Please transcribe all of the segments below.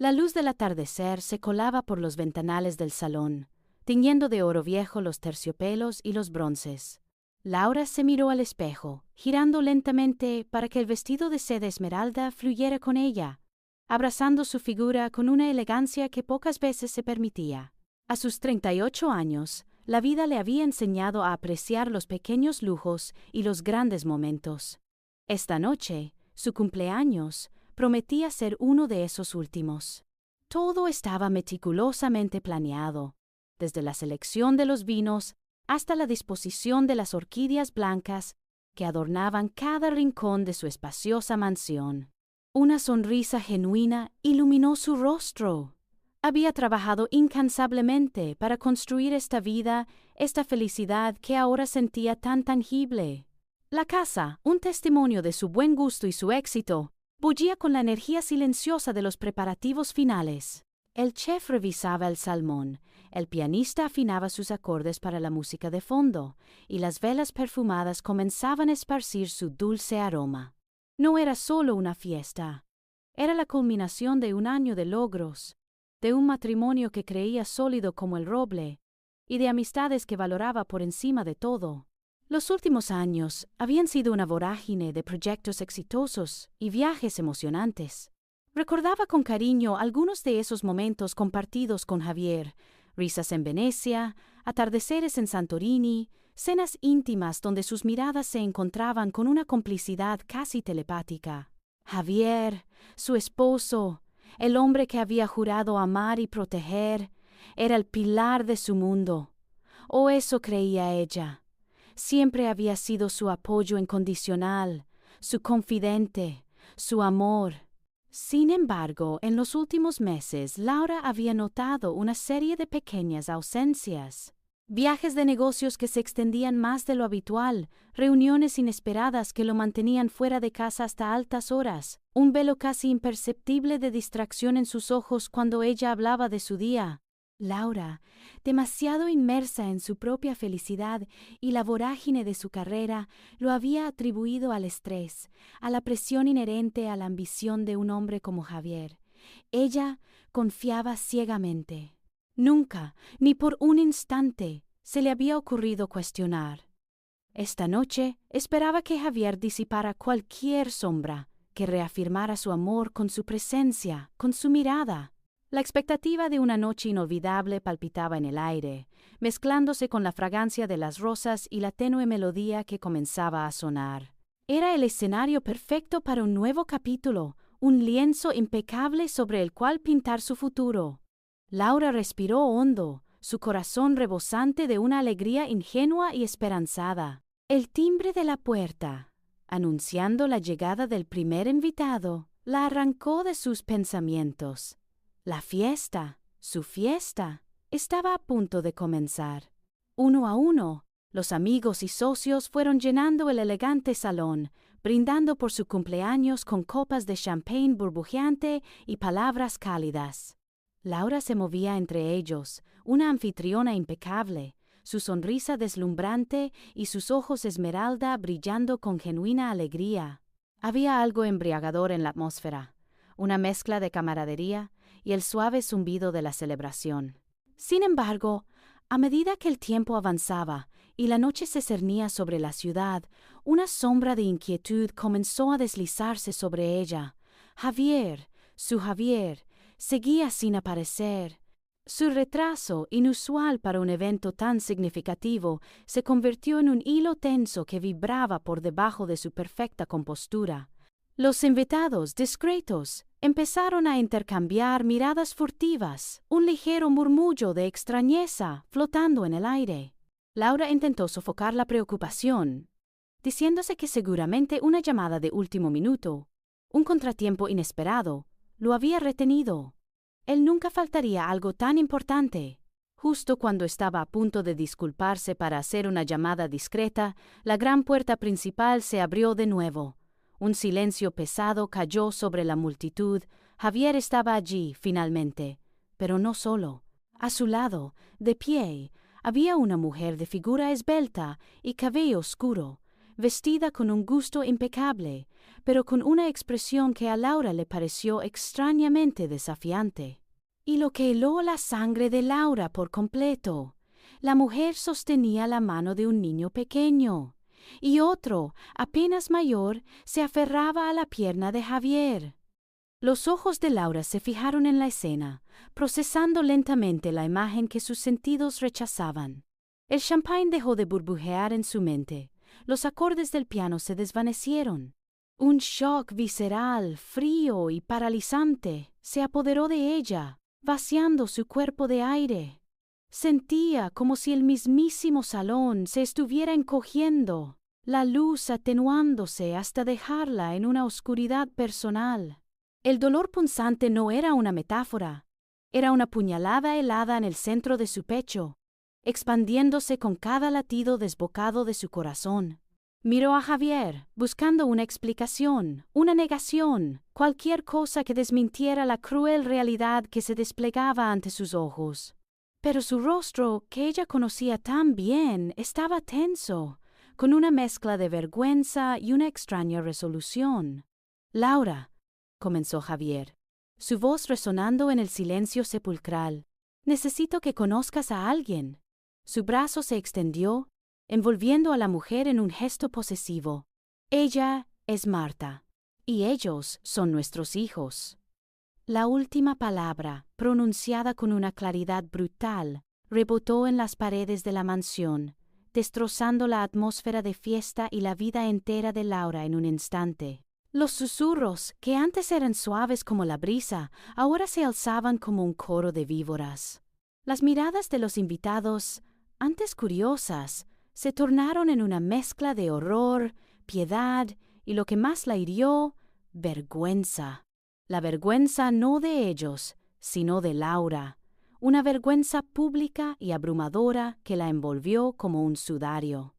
La luz del atardecer se colaba por los ventanales del salón, tiñendo de oro viejo los terciopelos y los bronces. Laura se miró al espejo, girando lentamente para que el vestido de seda esmeralda fluyera con ella, abrazando su figura con una elegancia que pocas veces se permitía. A sus 38 años, la vida le había enseñado a apreciar los pequeños lujos y los grandes momentos. Esta noche, su cumpleaños, prometía ser uno de esos últimos. Todo estaba meticulosamente planeado, desde la selección de los vinos hasta la disposición de las orquídeas blancas que adornaban cada rincón de su espaciosa mansión. Una sonrisa genuina iluminó su rostro. Había trabajado incansablemente para construir esta vida, esta felicidad que ahora sentía tan tangible. La casa, un testimonio de su buen gusto y su éxito, bullía con la energía silenciosa de los preparativos finales. El chef revisaba el salmón, el pianista afinaba sus acordes para la música de fondo, y las velas perfumadas comenzaban a esparcir su dulce aroma. No era solo una fiesta, era la culminación de un año de logros, de un matrimonio que creía sólido como el roble, y de amistades que valoraba por encima de todo. Los últimos años habían sido una vorágine de proyectos exitosos y viajes emocionantes. Recordaba con cariño algunos de esos momentos compartidos con Javier, risas en Venecia, atardeceres en Santorini, cenas íntimas donde sus miradas se encontraban con una complicidad casi telepática. Javier, su esposo, el hombre que había jurado amar y proteger, era el pilar de su mundo. O eso creía ella. Siempre había sido su apoyo incondicional, su confidente, su amor. Sin embargo, en los últimos meses, Laura había notado una serie de pequeñas ausencias. Viajes de negocios que se extendían más de lo habitual, reuniones inesperadas que lo mantenían fuera de casa hasta altas horas, un velo casi imperceptible de distracción en sus ojos cuando ella hablaba de su día. Laura, demasiado inmersa en su propia felicidad y la vorágine de su carrera, lo había atribuido al estrés, a la presión inherente a la ambición de un hombre como Javier. Ella confiaba ciegamente. Nunca, ni por un instante, se le había ocurrido cuestionar. Esta noche esperaba que Javier disipara cualquier sombra, que reafirmara su amor con su presencia, con su mirada. La expectativa de una noche inolvidable palpitaba en el aire, mezclándose con la fragancia de las rosas y la tenue melodía que comenzaba a sonar. Era el escenario perfecto para un nuevo capítulo, un lienzo impecable sobre el cual pintar su futuro. Laura respiró hondo, su corazón rebosante de una alegría ingenua y esperanzada. El timbre de la puerta, anunciando la llegada del primer invitado, la arrancó de sus pensamientos. La fiesta, su fiesta, estaba a punto de comenzar. Uno a uno, los amigos y socios fueron llenando el elegante salón, brindando por su cumpleaños con copas de champagne burbujeante y palabras cálidas. Laura se movía entre ellos, una anfitriona impecable, su sonrisa deslumbrante y sus ojos esmeralda brillando con genuina alegría. Había algo embriagador en la atmósfera, una mezcla de camaradería y el suave zumbido de la celebración. Sin embargo, a medida que el tiempo avanzaba y la noche se cernía sobre la ciudad, una sombra de inquietud comenzó a deslizarse sobre ella. Javier, su Javier, seguía sin aparecer. Su retraso, inusual para un evento tan significativo, se convirtió en un hilo tenso que vibraba por debajo de su perfecta compostura. Los invitados, discretos, empezaron a intercambiar miradas furtivas, un ligero murmullo de extrañeza flotando en el aire. Laura intentó sofocar la preocupación, diciéndose que seguramente una llamada de último minuto, un contratiempo inesperado, lo había retenido. Él nunca faltaría algo tan importante. Justo cuando estaba a punto de disculparse para hacer una llamada discreta, la gran puerta principal se abrió de nuevo. Un silencio pesado cayó sobre la multitud. Javier estaba allí, finalmente, pero no solo. A su lado, de pie, había una mujer de figura esbelta y cabello oscuro, vestida con un gusto impecable, pero con una expresión que a Laura le pareció extrañamente desafiante. Y lo que heló la sangre de Laura por completo. La mujer sostenía la mano de un niño pequeño, y otro, apenas mayor, se aferraba a la pierna de Javier. Los ojos de Laura se fijaron en la escena, procesando lentamente la imagen que sus sentidos rechazaban. El champán dejó de burbujear en su mente. Los acordes del piano se desvanecieron. Un shock visceral, frío y paralizante se apoderó de ella, vaciando su cuerpo de aire. Sentía como si el mismísimo salón se estuviera encogiendo, la luz atenuándose hasta dejarla en una oscuridad personal. El dolor punzante no era una metáfora, era una puñalada helada en el centro de su pecho, expandiéndose con cada latido desbocado de su corazón. Miró a Javier, buscando una explicación, una negación, cualquier cosa que desmintiera la cruel realidad que se desplegaba ante sus ojos. Pero su rostro, que ella conocía tan bien, estaba tenso, con una mezcla de vergüenza y una extraña resolución. «Laura», comenzó Javier, su voz resonando en el silencio sepulcral, «necesito que conozcas a alguien». Su brazo se extendió, envolviendo a la mujer en un gesto posesivo. «Ella es Marta, y ellos son nuestros hijos». La última palabra, pronunciada con una claridad brutal, rebotó en las paredes de la mansión, destrozando la atmósfera de fiesta y la vida entera de Laura en un instante. Los susurros, que antes eran suaves como la brisa, ahora se alzaban como un coro de víboras. Las miradas de los invitados, antes curiosas, se tornaron en una mezcla de horror, piedad y lo que más la hirió, vergüenza. La vergüenza no de ellos, sino de Laura, una vergüenza pública y abrumadora que la envolvió como un sudario.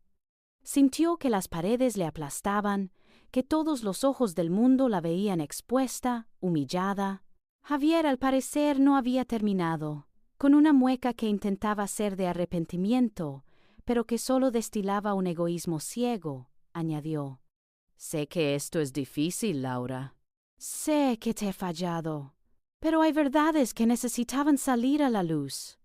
Sintió que las paredes le aplastaban, que todos los ojos del mundo la veían expuesta, humillada. Javier, al parecer, no había terminado, con una mueca que intentaba ser de arrepentimiento, pero que solo destilaba un egoísmo ciego, añadió. «Sé que esto es difícil, Laura». «Sé que te he fallado, pero hay verdades que necesitaban salir a la luz.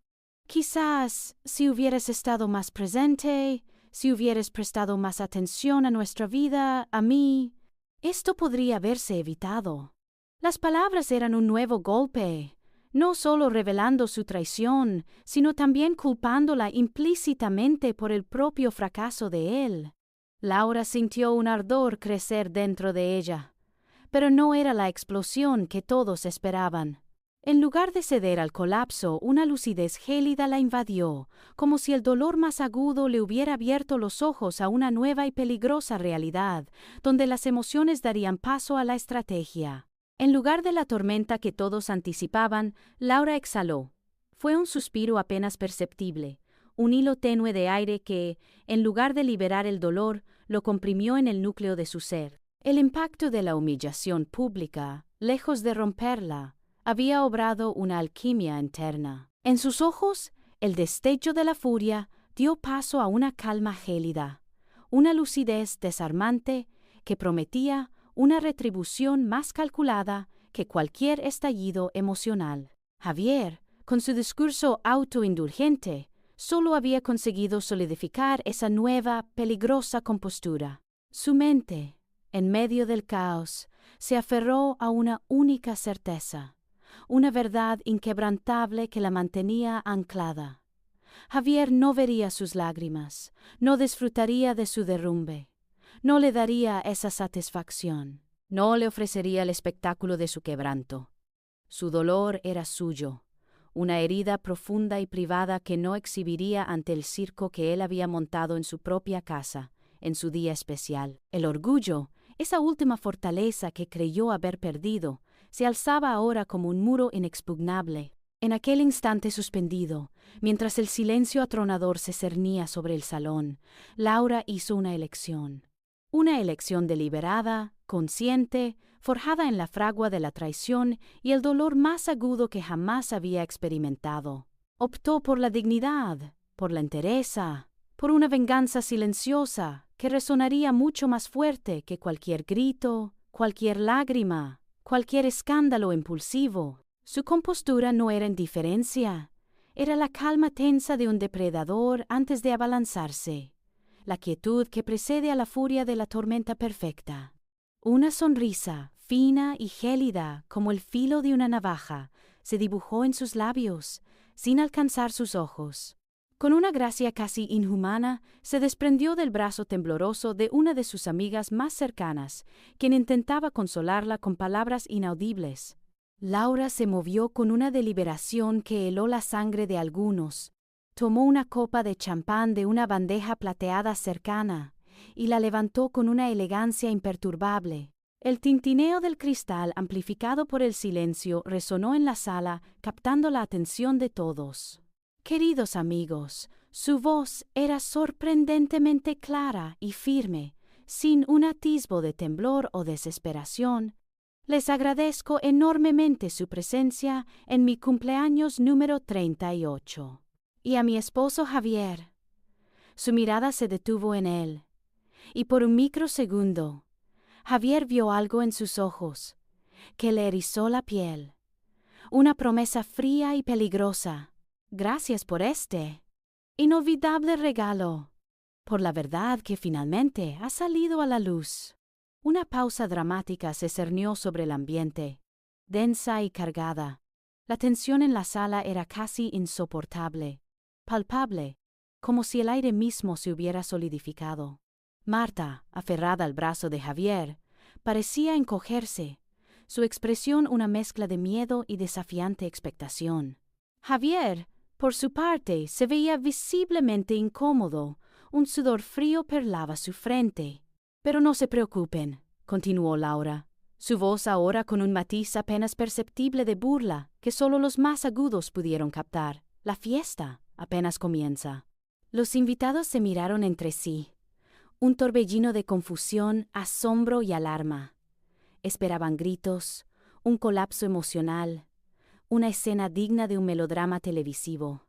Quizás, si hubieras estado más presente, si hubieras prestado más atención a nuestra vida, a mí, esto podría haberse evitado». Las palabras eran un nuevo golpe, no solo revelando su traición, sino también culpándola implícitamente por el propio fracaso de él. Laura sintió un ardor crecer dentro de ella, pero no era la explosión que todos esperaban. En lugar de ceder al colapso, una lucidez gélida la invadió, como si el dolor más agudo le hubiera abierto los ojos a una nueva y peligrosa realidad, donde las emociones darían paso a la estrategia. En lugar de la tormenta que todos anticipaban, Laura exhaló. Fue un suspiro apenas perceptible, un hilo tenue de aire que, en lugar de liberar el dolor, lo comprimió en el núcleo de su ser. El impacto de la humillación pública, lejos de romperla, había obrado una alquimia interna. En sus ojos, el destello de la furia dio paso a una calma gélida, una lucidez desarmante que prometía una retribución más calculada que cualquier estallido emocional. Javier, con su discurso autoindulgente, solo había conseguido solidificar esa nueva, peligrosa compostura. Su mente, en medio del caos, se aferró a una única certeza, una verdad inquebrantable que la mantenía anclada. Javier no vería sus lágrimas, no disfrutaría de su derrumbe, no le daría esa satisfacción, no le ofrecería el espectáculo de su quebranto. Su dolor era suyo, una herida profunda y privada que no exhibiría ante el circo que él había montado en su propia casa, en su día especial. El orgullo, esa última fortaleza que creyó haber perdido, se alzaba ahora como un muro inexpugnable. En aquel instante suspendido, mientras el silencio atronador se cernía sobre el salón, Laura hizo una elección deliberada, consciente, forjada en la fragua de la traición y el dolor más agudo que jamás había experimentado. Optó por la dignidad, por la entereza, por una venganza silenciosa que resonaría mucho más fuerte que cualquier grito, cualquier lágrima, cualquier escándalo impulsivo. Su compostura no era indiferencia, era la calma tensa de un depredador antes de abalanzarse, la quietud que precede a la furia de la tormenta perfecta. Una sonrisa, fina y gélida como el filo de una navaja, se dibujó en sus labios, sin alcanzar sus ojos. Con una gracia casi inhumana, se desprendió del brazo tembloroso de una de sus amigas más cercanas, quien intentaba consolarla con palabras inaudibles. Laura se movió con una deliberación que heló la sangre de algunos. Tomó una copa de champán de una bandeja plateada cercana y la levantó con una elegancia imperturbable. El tintineo del cristal, amplificado por el silencio, resonó en la sala, captando la atención de todos. Queridos amigos, su voz era sorprendentemente clara y firme, sin un atisbo de temblor o desesperación. Les agradezco enormemente su presencia en mi cumpleaños número 38. Y a mi esposo Javier. Su mirada se detuvo en él, y por un microsegundo, Javier vio algo en sus ojos que le erizó la piel. Una promesa fría y peligrosa. Gracias por este inolvidable regalo, por la verdad que finalmente ha salido a la luz. Una pausa dramática se cernió sobre el ambiente, densa y cargada. La tensión en la sala era casi insoportable, palpable, como si el aire mismo se hubiera solidificado. Marta, aferrada al brazo de Javier, parecía encogerse, su expresión una mezcla de miedo y desafiante expectación. Javier, por su parte, se veía visiblemente incómodo, un sudor frío perlaba su frente. Pero no se preocupen, continuó Laura, su voz ahora con un matiz apenas perceptible de burla que solo los más agudos pudieron captar. La fiesta apenas comienza. Los invitados se miraron entre sí, un torbellino de confusión, asombro y alarma. Esperaban gritos, un colapso emocional, una escena digna de un melodrama televisivo.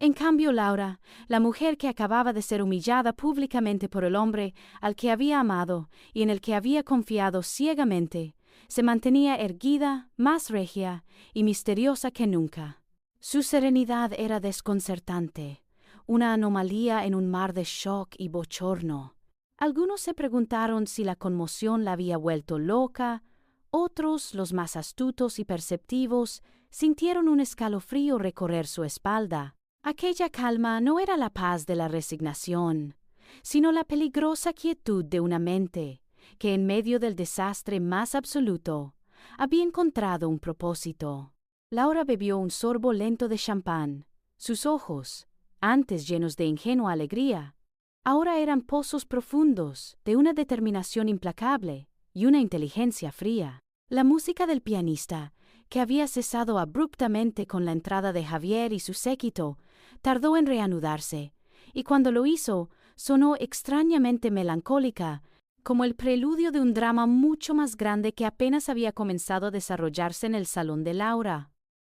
En cambio, Laura, la mujer que acababa de ser humillada públicamente por el hombre al que había amado y en el que había confiado ciegamente, se mantenía erguida, más regia y misteriosa que nunca. Su serenidad era desconcertante, una anomalía en un mar de shock y bochorno. Algunos se preguntaron si la conmoción la había vuelto loca, otros, los más astutos y perceptivos, sintieron un escalofrío recorrer su espalda. Aquella calma no era la paz de la resignación, sino la peligrosa quietud de una mente que en medio del desastre más absoluto había encontrado un propósito. Laura bebió un sorbo lento de champán. Sus ojos, antes llenos de ingenua alegría, ahora eran pozos profundos de una determinación implacable y una inteligencia fría. La música del pianista, que había cesado abruptamente con la entrada de Javier y su séquito, tardó en reanudarse, y cuando lo hizo, sonó extrañamente melancólica, como el preludio de un drama mucho más grande que apenas había comenzado a desarrollarse en el salón de Laura.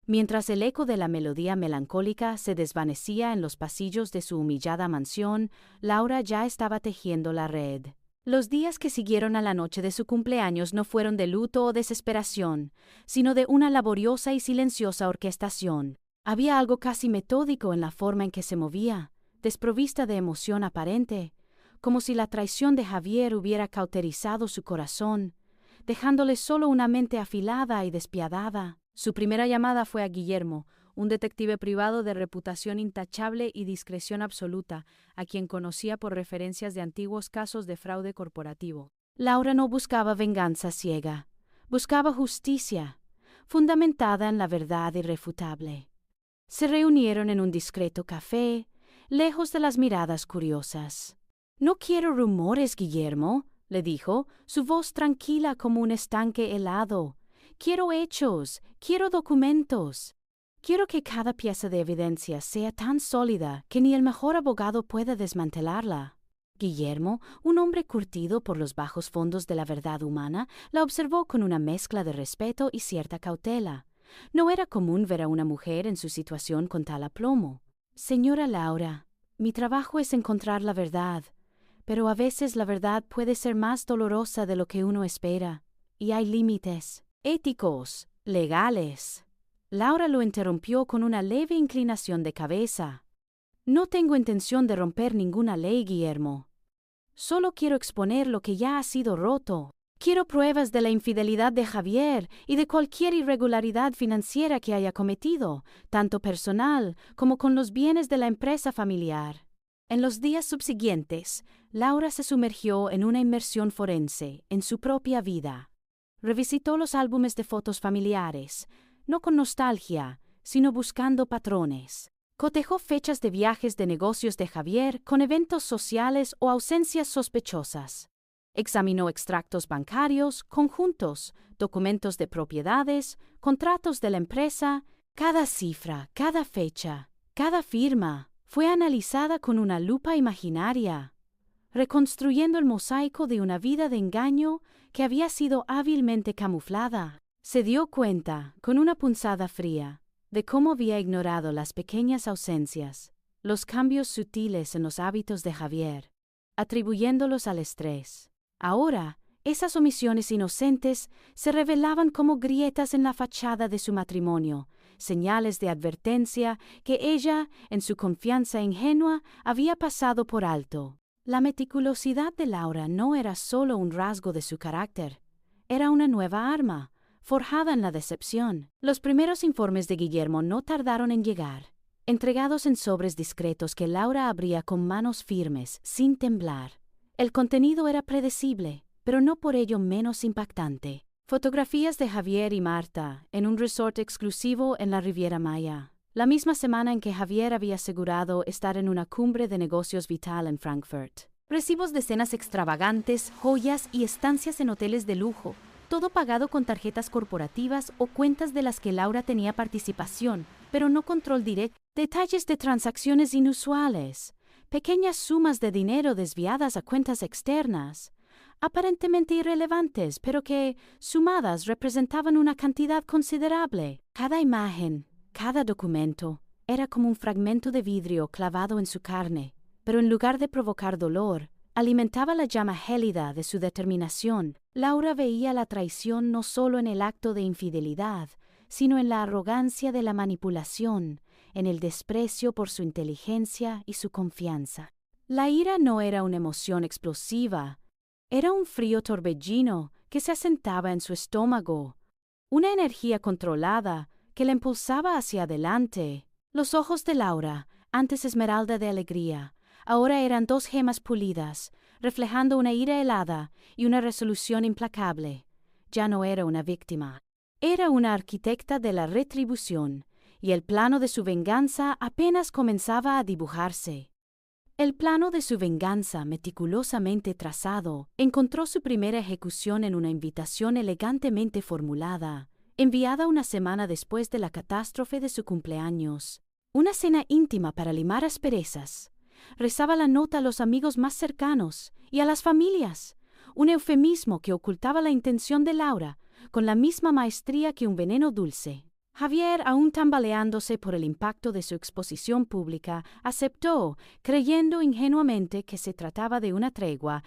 Mientras el eco de la melodía melancólica se desvanecía en los pasillos de su humillada mansión, Laura ya estaba tejiendo la red. Los días que siguieron a la noche de su cumpleaños no fueron de luto o desesperación, sino de una laboriosa y silenciosa orquestación. Había algo casi metódico en la forma en que se movía, desprovista de emoción aparente, como si la traición de Javier hubiera cauterizado su corazón, dejándole solo una mente afilada y despiadada. Su primera llamada fue a Guillermo, un detective privado de reputación intachable y discreción absoluta, a quien conocía por referencias de antiguos casos de fraude corporativo. Laura no buscaba venganza ciega, buscaba justicia, fundamentada en la verdad irrefutable. Se reunieron en un discreto café, lejos de las miradas curiosas. «No quiero rumores, Guillermo», le dijo, su voz tranquila como un estanque helado. «Quiero hechos, quiero documentos. Quiero que cada pieza de evidencia sea tan sólida que ni el mejor abogado pueda desmantelarla». Guillermo, un hombre curtido por los bajos fondos de la verdad humana, la observó con una mezcla de respeto y cierta cautela. No era común ver a una mujer en su situación con tal aplomo. «Señora Laura, mi trabajo es encontrar la verdad, pero a veces la verdad puede ser más dolorosa de lo que uno espera. y hay límites éticos, legales. Laura lo interrumpió con una leve inclinación de cabeza. No tengo intención de romper ninguna ley, Guillermo. Solo quiero exponer lo que ya ha sido roto. Quiero pruebas de la infidelidad de Javier y de cualquier irregularidad financiera que haya cometido, tanto personal como con los bienes de la empresa familiar. En los días subsiguientes, Laura se sumergió en una inmersión forense en su propia vida. Revisitó los álbumes de fotos familiares, no con nostalgia, sino buscando patrones. Cotejó fechas de viajes de negocios de Javier con eventos sociales o ausencias sospechosas. Examinó extractos bancarios, conjuntos, documentos de propiedades, contratos de la empresa. Cada cifra, cada fecha, cada firma fue analizada con una lupa imaginaria, reconstruyendo el mosaico de una vida de engaño que había sido hábilmente camuflada. Se dio cuenta, con una punzada fría, de cómo había ignorado las pequeñas ausencias, los cambios sutiles en los hábitos de Javier, atribuyéndolos al estrés. Ahora, esas omisiones inocentes se revelaban como grietas en la fachada de su matrimonio, señales de advertencia que ella, en su confianza ingenua, había pasado por alto. La meticulosidad de Laura no era solo un rasgo de su carácter, era una nueva arma, forjada en la decepción. Los primeros informes de Guillermo no tardaron en llegar, entregados en sobres discretos que Laura abría con manos firmes, sin temblar. El contenido era predecible, pero no por ello menos impactante. Fotografías de Javier y Marta en un resort exclusivo en la Riviera Maya, la misma semana en que Javier había asegurado estar en una cumbre de negocios vital en Frankfurt. Recibos de cenas extravagantes, joyas y estancias en hoteles de lujo, todo pagado con tarjetas corporativas o cuentas de las que Laura tenía participación, pero no control directo. Detalles de transacciones inusuales, pequeñas sumas de dinero desviadas a cuentas externas, aparentemente irrelevantes, pero que, sumadas, representaban una cantidad considerable. Cada imagen, cada documento, era como un fragmento de vidrio clavado en su carne, pero en lugar de provocar dolor, alimentaba la llama gélida de su determinación. Laura veía la traición no solo en el acto de infidelidad, sino en la arrogancia de la manipulación, en el desprecio por su inteligencia y su confianza. La ira no era una emoción explosiva, era un frío torbellino que se asentaba en su estómago, una energía controlada que la impulsaba hacia adelante. Los ojos de Laura, antes esmeralda de alegría, ahora eran dos gemas pulidas, reflejando una ira helada y una resolución implacable. Ya no era una víctima. Era una arquitecta de la retribución, y el plano de su venganza apenas comenzaba a dibujarse. El plano de su venganza, meticulosamente trazado, encontró su primera ejecución en una invitación elegantemente formulada, enviada una semana después de la catástrofe de su cumpleaños. Una cena íntima para limar asperezas. Rezaba la nota a los amigos más cercanos y a las familias, un eufemismo que ocultaba la intención de Laura, con la misma maestría que un veneno dulce. Javier, aún tambaleándose por el impacto de su exposición pública, aceptó, creyendo ingenuamente que se trataba de una tregua,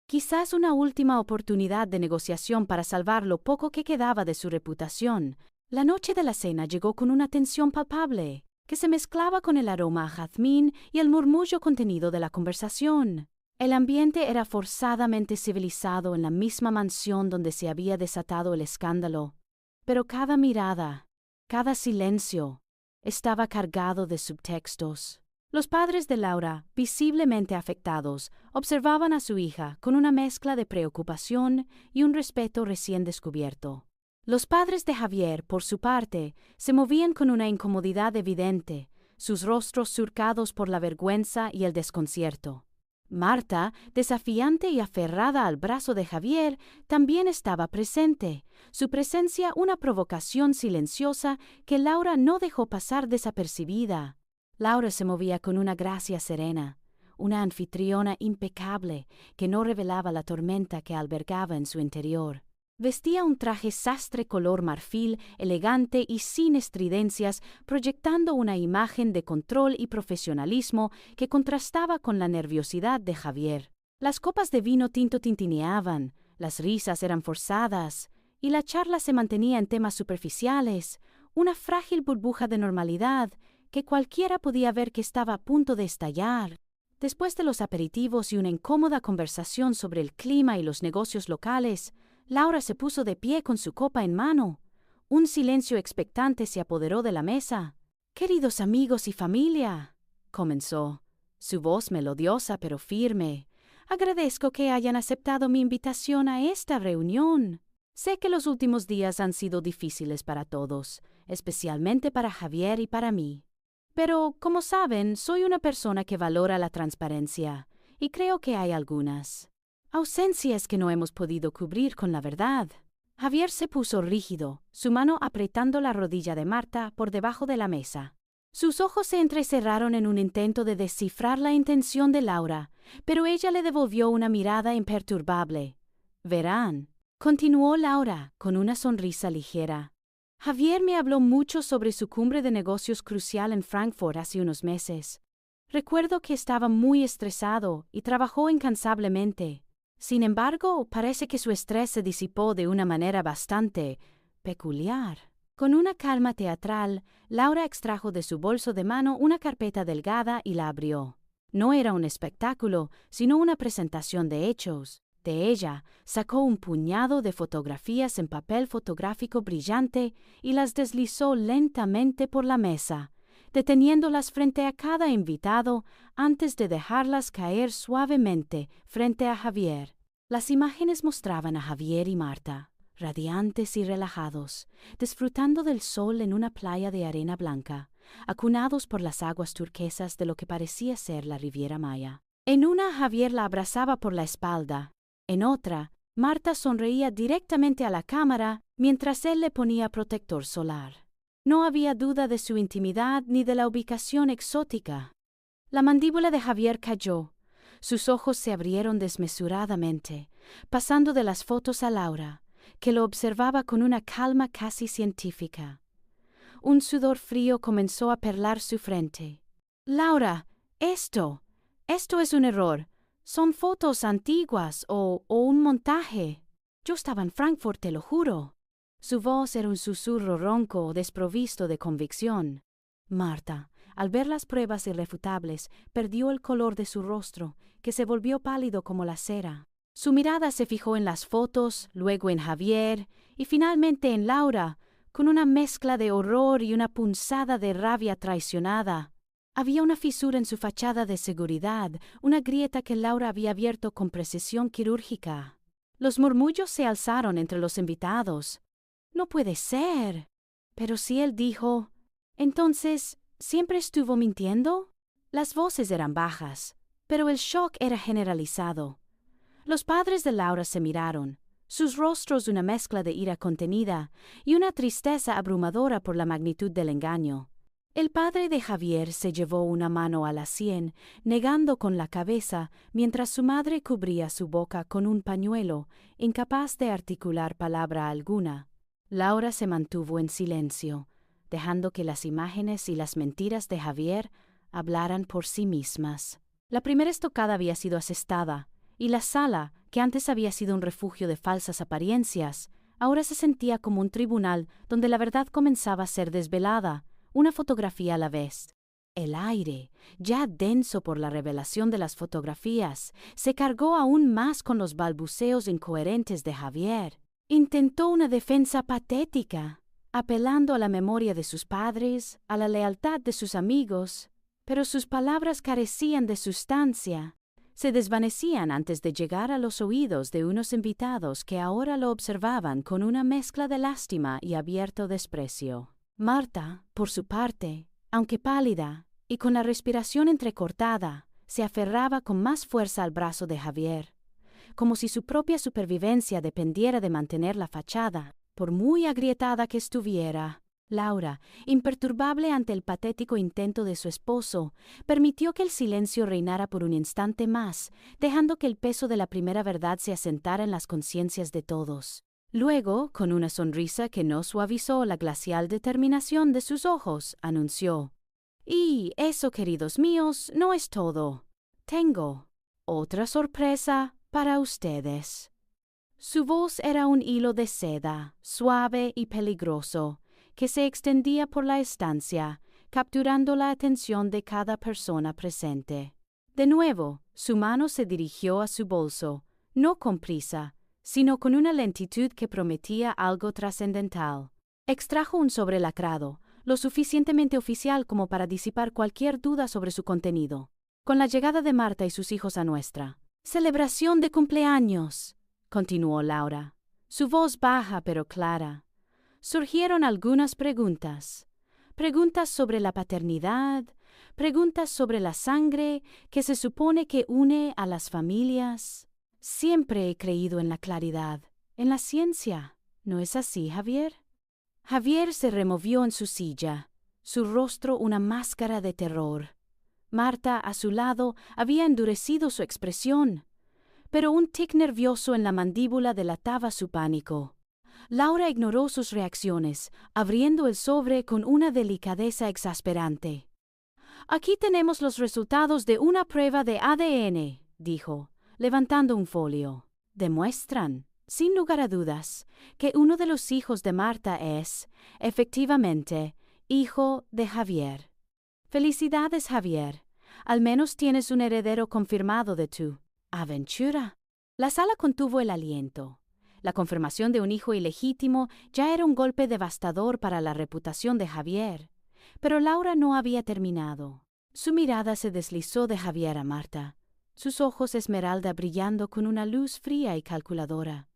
quizás una última oportunidad de negociación para salvar lo poco que quedaba de su reputación. La noche de la cena llegó con una tensión palpable, que se mezclaba con el aroma a jazmín y el murmullo contenido de la conversación. El ambiente era forzadamente civilizado en la misma mansión donde se había desatado el escándalo, pero cada mirada, cada silencio, estaba cargado de subtextos. Los padres de Laura, visiblemente afectados, observaban a su hija con una mezcla de preocupación y un respeto recién descubierto. Los padres de Javier, por su parte, se movían con una incomodidad evidente, sus rostros surcados por la vergüenza y el desconcierto. Marta, desafiante y aferrada al brazo de Javier, también estaba presente, su presencia una provocación silenciosa que Laura no dejó pasar desapercibida. Laura se movía con una gracia serena, una anfitriona impecable que no revelaba la tormenta que albergaba en su interior. Vestía un traje sastre color marfil, elegante y sin estridencias, proyectando una imagen de control y profesionalismo que contrastaba con la nerviosidad de Javier. Las copas de vino tinto tintineaban, las risas eran forzadas, y la charla se mantenía en temas superficiales, una frágil burbuja de normalidad que cualquiera podía ver que estaba a punto de estallar. Después de los aperitivos y una incómoda conversación sobre el clima y los negocios locales, Laura se puso de pie con su copa en mano. Un silencio expectante se apoderó de la mesa. «Queridos amigos y familia», comenzó, su voz melodiosa pero firme, «agradezco que hayan aceptado mi invitación a esta reunión. Sé que los últimos días han sido difíciles para todos, especialmente para Javier y para mí. Pero, como saben, soy una persona que valora la transparencia, y creo que hay algunas ausencias que no hemos podido cubrir con la verdad». Javier se puso rígido, su mano apretando la rodilla de Marta por debajo de la mesa. Sus ojos se entrecerraron en un intento de descifrar la intención de Laura, pero ella le devolvió una mirada imperturbable. «Verán», continuó Laura, con una sonrisa ligera. «Javier me habló mucho sobre su cumbre de negocios crucial en Frankfurt hace unos meses. Recuerdo que estaba muy estresado y trabajó incansablemente. Sin embargo, parece que su estrés se disipó de una manera bastante peculiar». Con una calma teatral, Laura extrajo de su bolso de mano una carpeta delgada y la abrió. No era un espectáculo, sino una presentación de hechos. De ella, sacó un puñado de fotografías en papel fotográfico brillante y las deslizó lentamente por la mesa, deteniéndolas frente a cada invitado antes de dejarlas caer suavemente frente a Javier. Las imágenes mostraban a Javier y Marta, radiantes y relajados, disfrutando del sol en una playa de arena blanca, acunados por las aguas turquesas de lo que parecía ser la Riviera Maya. En una, Javier la abrazaba por la espalda. En otra, Marta sonreía directamente a la cámara mientras él le ponía protector solar. No había duda de su intimidad ni de la ubicación exótica. La mandíbula de Javier cayó. Sus ojos se abrieron desmesuradamente, pasando de las fotos a Laura, que lo observaba con una calma casi científica. Un sudor frío comenzó a perlar su frente. «Laura, esto es un error. Son fotos antiguas o un montaje. Yo estaba en Frankfurt, te lo juro». Su voz era un susurro ronco desprovisto de convicción. Marta, al ver las pruebas irrefutables, perdió el color de su rostro, que se volvió pálido como la cera. Su mirada se fijó en las fotos, luego en Javier y finalmente en Laura, con una mezcla de horror y una punzada de rabia traicionada. Había una fisura en su fachada de seguridad, una grieta que Laura había abierto con precisión quirúrgica. Los murmullos se alzaron entre los invitados. «No puede ser». Pero si él dijo, «Entonces, ¿siempre estuvo mintiendo?». Las voces eran bajas, pero el shock era generalizado. Los padres de Laura se miraron, sus rostros una mezcla de ira contenida y una tristeza abrumadora por la magnitud del engaño. El padre de Javier se llevó una mano a la sien, negando con la cabeza, mientras su madre cubría su boca con un pañuelo, incapaz de articular palabra alguna. Laura se mantuvo en silencio, dejando que las imágenes y las mentiras de Javier hablaran por sí mismas. La primera estocada había sido asestada, y la sala, que antes había sido un refugio de falsas apariencias, ahora se sentía como un tribunal donde la verdad comenzaba a ser desvelada, una fotografía a la vez. El aire, ya denso por la revelación de las fotografías, se cargó aún más con los balbuceos incoherentes de Javier. Intentó una defensa patética, apelando a la memoria de sus padres, a la lealtad de sus amigos, pero sus palabras carecían de sustancia. Se desvanecían antes de llegar a los oídos de unos invitados que ahora lo observaban con una mezcla de lástima y abierto desprecio. Marta, por su parte, aunque pálida y con la respiración entrecortada, se aferraba con más fuerza al brazo de Javier, como si su propia supervivencia dependiera de mantener la fachada, por muy agrietada que estuviera. Laura, imperturbable ante el patético intento de su esposo, permitió que el silencio reinara por un instante más, dejando que el peso de la primera verdad se asentara en las conciencias de todos. Luego, con una sonrisa que no suavizó la glacial determinación de sus ojos, anunció: «Y eso, queridos míos, no es todo. Tengo otra sorpresa para ustedes». Su voz era un hilo de seda, suave y peligroso, que se extendía por la estancia, capturando la atención de cada persona presente. De nuevo, su mano se dirigió a su bolso, no con prisa, sino con una lentitud que prometía algo trascendental. Extrajo un sobre lacrado, lo suficientemente oficial como para disipar cualquier duda sobre su contenido. Con la llegada de Marta y sus hijos a nuestra celebración de cumpleaños, continuó Laura, su voz baja pero clara, surgieron algunas preguntas. Preguntas sobre la paternidad, preguntas sobre la sangre que se supone que une a las familias. Siempre he creído en la claridad, en la ciencia. ¿No es así, Javier? Javier se removió en su silla, su rostro una máscara de terror. Marta, a su lado, había endurecido su expresión, pero un tic nervioso en la mandíbula delataba su pánico. Laura ignoró sus reacciones, abriendo el sobre con una delicadeza exasperante. «Aquí tenemos los resultados de una prueba de ADN», dijo, levantando un folio. «Demuestran, sin lugar a dudas, que uno de los hijos de Marta es, efectivamente, hijo de Javier. Felicidades, Javier. Al menos tienes un heredero confirmado de tu aventura». La sala contuvo el aliento. La confirmación de un hijo ilegítimo ya era un golpe devastador para la reputación de Javier. Pero Laura no había terminado. Su mirada se deslizó de Javier a Marta, sus ojos esmeralda brillando con una luz fría y calculadora.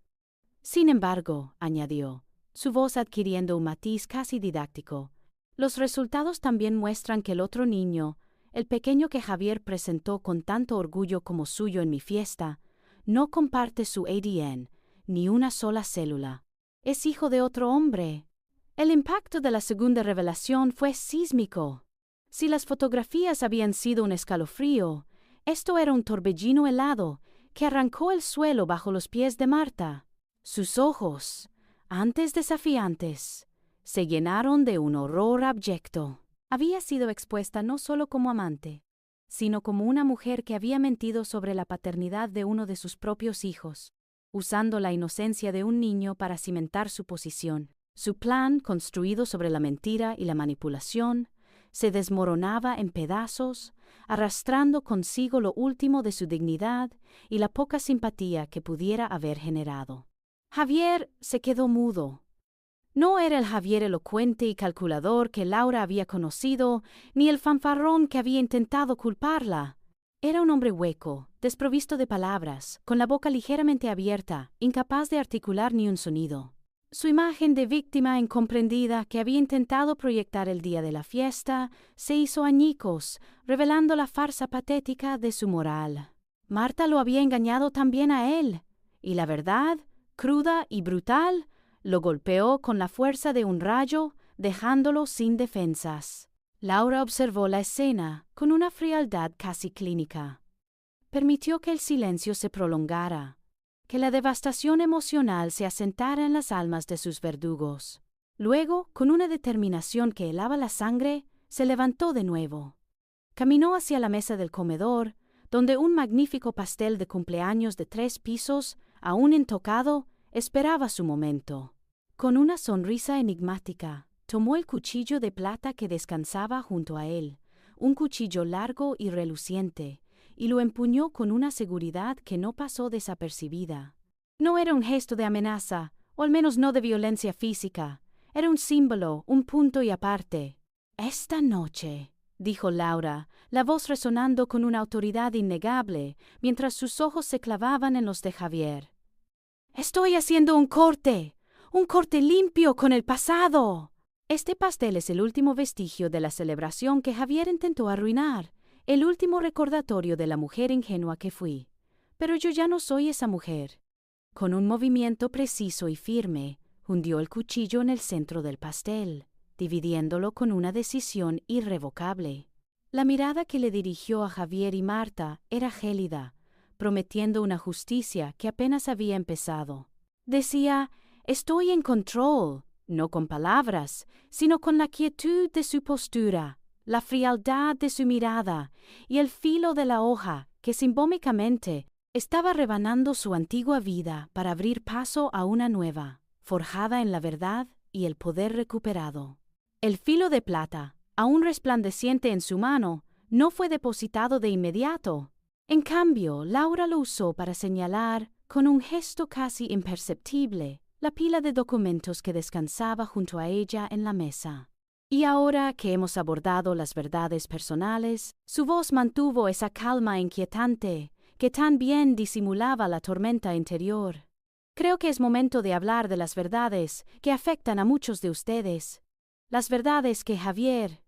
«Sin embargo», añadió, su voz adquiriendo un matiz casi didáctico, «los resultados también muestran que el otro niño, el pequeño que Javier presentó con tanto orgullo como suyo en mi fiesta, no comparte su ADN, ni una sola célula. Es hijo de otro hombre». El impacto de la segunda revelación fue sísmico. Si las fotografías habían sido un escalofrío, esto era un torbellino helado que arrancó el suelo bajo los pies de Marta. Sus ojos, antes desafiantes, se llenaron de un horror abyecto. Había sido expuesta no solo como amante, sino como una mujer que había mentido sobre la paternidad de uno de sus propios hijos, usando la inocencia de un niño para cimentar su posición. Su plan, construido sobre la mentira y la manipulación, se desmoronaba en pedazos, arrastrando consigo lo último de su dignidad y la poca simpatía que pudiera haber generado. Javier se quedó mudo. No era el Javier elocuente y calculador que Laura había conocido, ni el fanfarrón que había intentado culparla. Era un hombre hueco, desprovisto de palabras, con la boca ligeramente abierta, incapaz de articular ni un sonido. Su imagen de víctima incomprendida que había intentado proyectar el día de la fiesta se hizo añicos, revelando la farsa patética de su moral. Marta lo había engañado también a él, y la verdad, cruda y brutal, lo golpeó con la fuerza de un rayo, dejándolo sin defensas. Laura observó la escena con una frialdad casi clínica. Permitió que el silencio se prolongara, que la devastación emocional se asentara en las almas de sus verdugos. Luego, con una determinación que helaba la sangre, se levantó de nuevo. Caminó hacia la mesa del comedor, donde un magnífico pastel de cumpleaños de 3 pisos, aún intocado, esperaba su momento. Con una sonrisa enigmática, tomó el cuchillo de plata que descansaba junto a él, un cuchillo largo y reluciente, y lo empuñó con una seguridad que no pasó desapercibida. No era un gesto de amenaza, o al menos no de violencia física. Era un símbolo, un punto y aparte. «Esta noche», dijo Laura, la voz resonando con una autoridad innegable, mientras sus ojos se clavaban en los de Javier. «Estoy haciendo un corte limpio con el pasado». Este pastel es el último vestigio de la celebración que Javier intentó arruinar, el último recordatorio de la mujer ingenua que fui. Pero yo ya no soy esa mujer. Con un movimiento preciso y firme, hundió el cuchillo en el centro del pastel, dividiéndolo con una decisión irrevocable. La mirada que le dirigió a Javier y Marta era gélida, prometiendo una justicia que apenas había empezado. Decía, «Estoy en control», no con palabras, sino con la quietud de su postura, la frialdad de su mirada y el filo de la hoja que simbólicamente Estaba rebanando su antigua vida para abrir paso a una nueva, forjada en la verdad y el poder recuperado. El filo de plata, aún resplandeciente en su mano, no fue depositado de inmediato. En cambio, Laura lo usó para señalar, con un gesto casi imperceptible, la pila de documentos que descansaba junto a ella en la mesa. Y ahora que hemos abordado las verdades personales, su voz mantuvo esa calma inquietante que tan bien disimulaba la tormenta interior. Creo que es momento de hablar de las verdades que afectan a muchos de ustedes. Las verdades que Javier,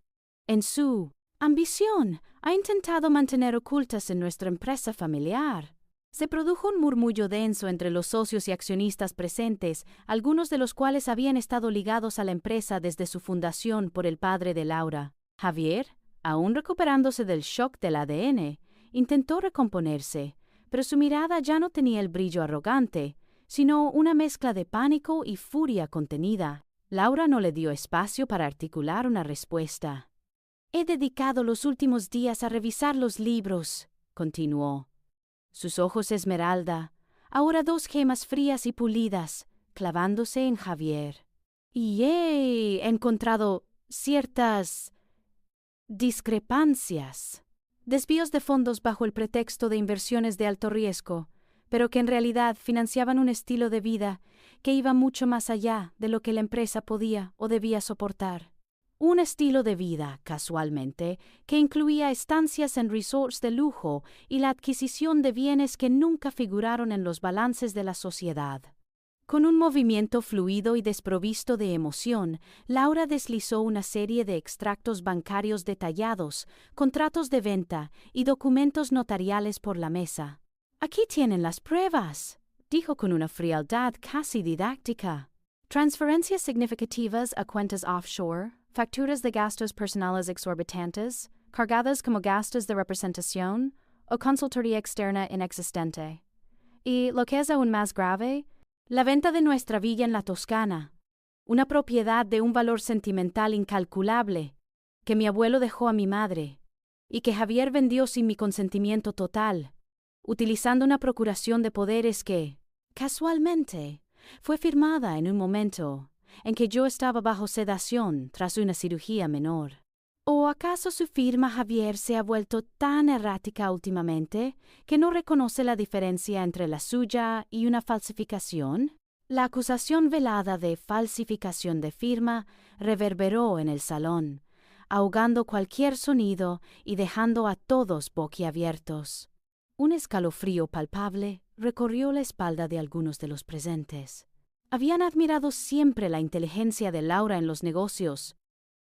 en su ambición, ha intentado mantener ocultas en nuestra empresa familiar. Se produjo un murmullo denso entre los socios y accionistas presentes, algunos de los cuales habían estado ligados a la empresa desde su fundación por el padre de Laura. Javier, aún recuperándose del shock del ADN, intentó recomponerse, pero su mirada ya no tenía el brillo arrogante, sino una mezcla de pánico y furia contenida. Laura no le dio espacio para articular una respuesta. «He dedicado los últimos días a revisar los libros», continuó. Sus ojos esmeralda, ahora 2 gemas frías y pulidas, clavándose en Javier. «Y he encontrado ciertas discrepancias. Desvíos de fondos bajo el pretexto de inversiones de alto riesgo, pero que en realidad financiaban un estilo de vida que iba mucho más allá de lo que la empresa podía o debía soportar. Un estilo de vida, casualmente, que incluía estancias en resorts de lujo y la adquisición de bienes que nunca figuraron en los balances de la sociedad». Con un movimiento fluido y desprovisto de emoción, Laura deslizó una serie de extractos bancarios detallados, contratos de venta y documentos notariales por la mesa. «Aquí tienen las pruebas», dijo con una frialdad casi didáctica. «Transferencias significativas a cuentas offshore, facturas de gastos personales exorbitantes, cargadas como gastos de representación o consultoría externa inexistente. Y, lo que es aún más grave, la venta de nuestra villa en la Toscana, una propiedad de un valor sentimental incalculable, que mi abuelo dejó a mi madre, y que Javier vendió sin mi consentimiento total, utilizando una procuración de poderes que, casualmente, fue firmada en un momento en que yo estaba bajo sedación tras una cirugía menor. ¿O acaso su firma, Javier, se ha vuelto tan errática últimamente que no reconoce la diferencia entre la suya y una falsificación? La acusación velada de falsificación de firma reverberó en el salón, ahogando cualquier sonido y dejando a todos boquiabiertos. Un escalofrío palpable recorrió la espalda de algunos de los presentes. Habían admirado siempre la inteligencia de Laura en los negocios,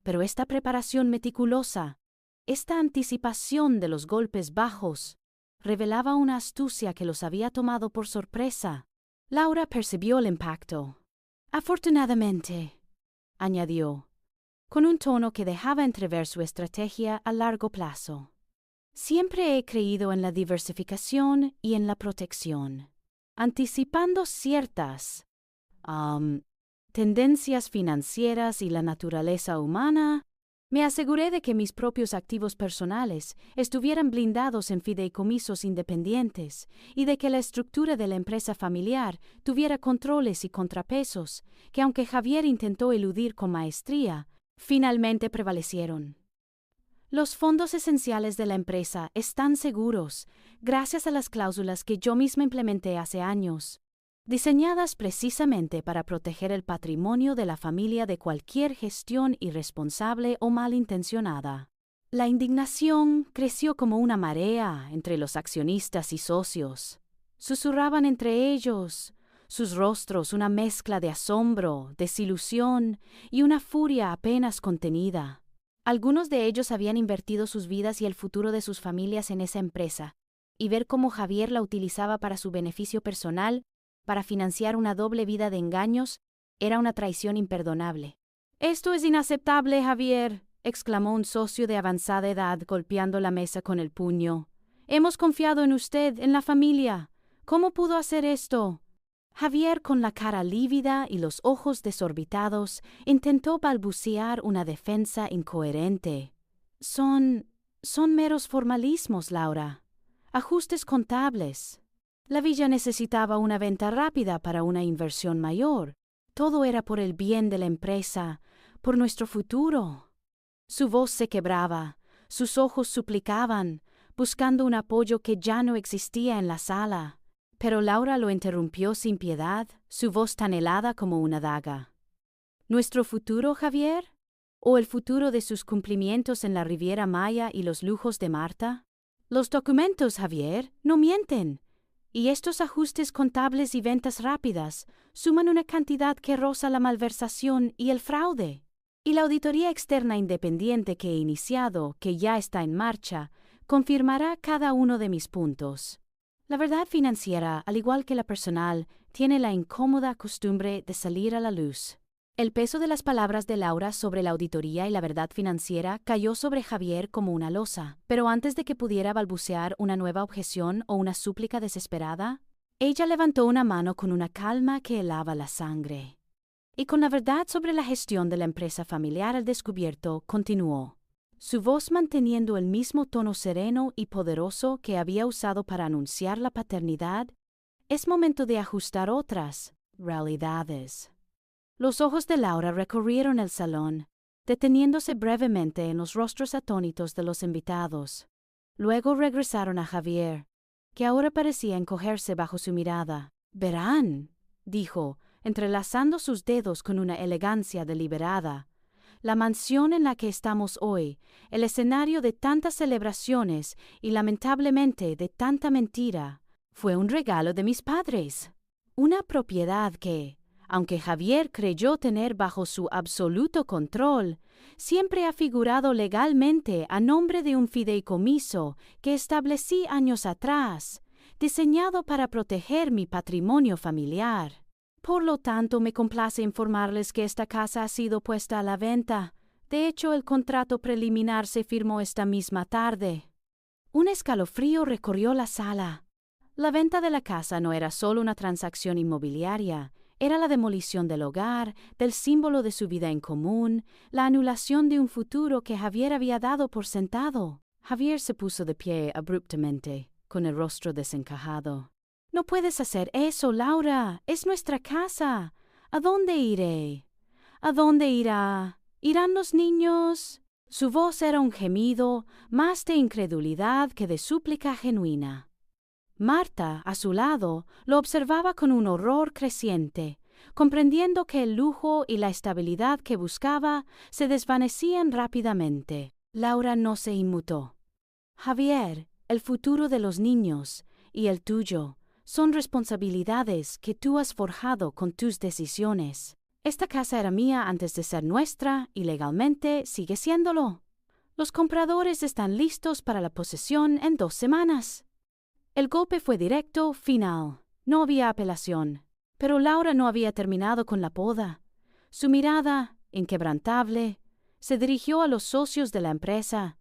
pero esta preparación meticulosa, esta anticipación de los golpes bajos, revelaba una astucia que los había tomado por sorpresa. Laura percibió el impacto. «Afortunadamente», añadió, con un tono que dejaba entrever su estrategia a largo plazo. «Siempre he creído en la diversificación y en la protección, anticipando ciertas tendencias financieras y la naturaleza humana. Me aseguré de que mis propios activos personales estuvieran blindados en fideicomisos independientes y de que la estructura de la empresa familiar tuviera controles y contrapesos que, aunque Javier intentó eludir con maestría, finalmente prevalecieron. Los fondos esenciales de la empresa están seguros gracias a las cláusulas que yo misma implementé hace años, diseñadas precisamente para proteger el patrimonio de la familia de cualquier gestión irresponsable o malintencionada. La indignación creció como una marea entre los accionistas y socios. Susurraban entre ellos, sus rostros una mezcla de asombro, desilusión y una furia apenas contenida. Algunos de ellos habían invertido sus vidas y el futuro de sus familias en esa empresa, y ver cómo Javier la utilizaba para su beneficio personal, para financiar una doble vida de engaños, era una traición imperdonable. «Esto es inaceptable, Javier», exclamó un socio de avanzada edad golpeando la mesa con el puño. «Hemos confiado en usted, en la familia. ¿Cómo pudo hacer esto?» Javier, con la cara lívida y los ojos desorbitados, intentó balbucear una defensa incoherente. Son meros formalismos, Laura. Ajustes contables. La villa necesitaba una venta rápida para una inversión mayor. Todo era por el bien de la empresa, por nuestro futuro. Su voz se quebraba, sus ojos suplicaban, buscando un apoyo que ya no existía en la sala. Pero Laura lo interrumpió sin piedad, su voz tan helada como una daga. ¿Nuestro futuro, Javier? ¿O el futuro de sus cumplimientos en la Riviera Maya y los lujos de Marta? Los documentos, Javier, no mienten. Y estos ajustes contables y ventas rápidas suman una cantidad que roza la malversación y el fraude. Y la auditoría externa independiente que he iniciado, que ya está en marcha, confirmará cada uno de mis puntos. La verdad financiera, al igual que la personal, tiene la incómoda costumbre de salir a la luz. El peso de las palabras de Laura sobre la auditoría y la verdad financiera cayó sobre Javier como una losa, pero antes de que pudiera balbucear una nueva objeción o una súplica desesperada, ella levantó una mano con una calma que helaba la sangre. Y con la verdad sobre la gestión de la empresa familiar al descubierto, continuó, su voz manteniendo el mismo tono sereno y poderoso que había usado para anunciar la paternidad. Es momento de ajustar otras realidades. Los ojos de Laura recorrieron el salón, deteniéndose brevemente en los rostros atónitos de los invitados. Luego regresaron a Javier, que ahora parecía encogerse bajo su mirada. «Verán», dijo, entrelazando sus dedos con una elegancia deliberada, «la mansión en la que estamos hoy, el escenario de tantas celebraciones y lamentablemente de tanta mentira, fue un regalo de mis padres. Una propiedad que, aunque Javier creyó tener bajo su absoluto control, siempre ha figurado legalmente a nombre de un fideicomiso que establecí años atrás, diseñado para proteger mi patrimonio familiar. Por lo tanto, me complace informarles que esta casa ha sido puesta a la venta. De hecho, el contrato preliminar se firmó esta misma tarde». Un escalofrío recorrió la sala. La venta de la casa no era solo una transacción inmobiliaria, era la demolición del hogar, del símbolo de su vida en común, la anulación de un futuro que Javier había dado por sentado. Javier se puso de pie abruptamente, con el rostro desencajado. «No puedes hacer eso, Laura. Es nuestra casa. ¿A dónde iré? ¿A dónde irá? ¿Irán los niños?» Su voz era un gemido, más de incredulidad que de súplica genuina. Marta, a su lado, lo observaba con un horror creciente, comprendiendo que el lujo y la estabilidad que buscaba se desvanecían rápidamente. Laura no se inmutó. «Javier, el futuro de los niños y el tuyo son responsabilidades que tú has forjado con tus decisiones. Esta casa era mía antes de ser nuestra y legalmente sigue siéndolo. Los compradores están listos para la posesión en 2 semanas». El golpe fue directo, final. No había apelación. Pero Laura no había terminado con la poda. Su mirada, inquebrantable, se dirigió a los socios de la empresa.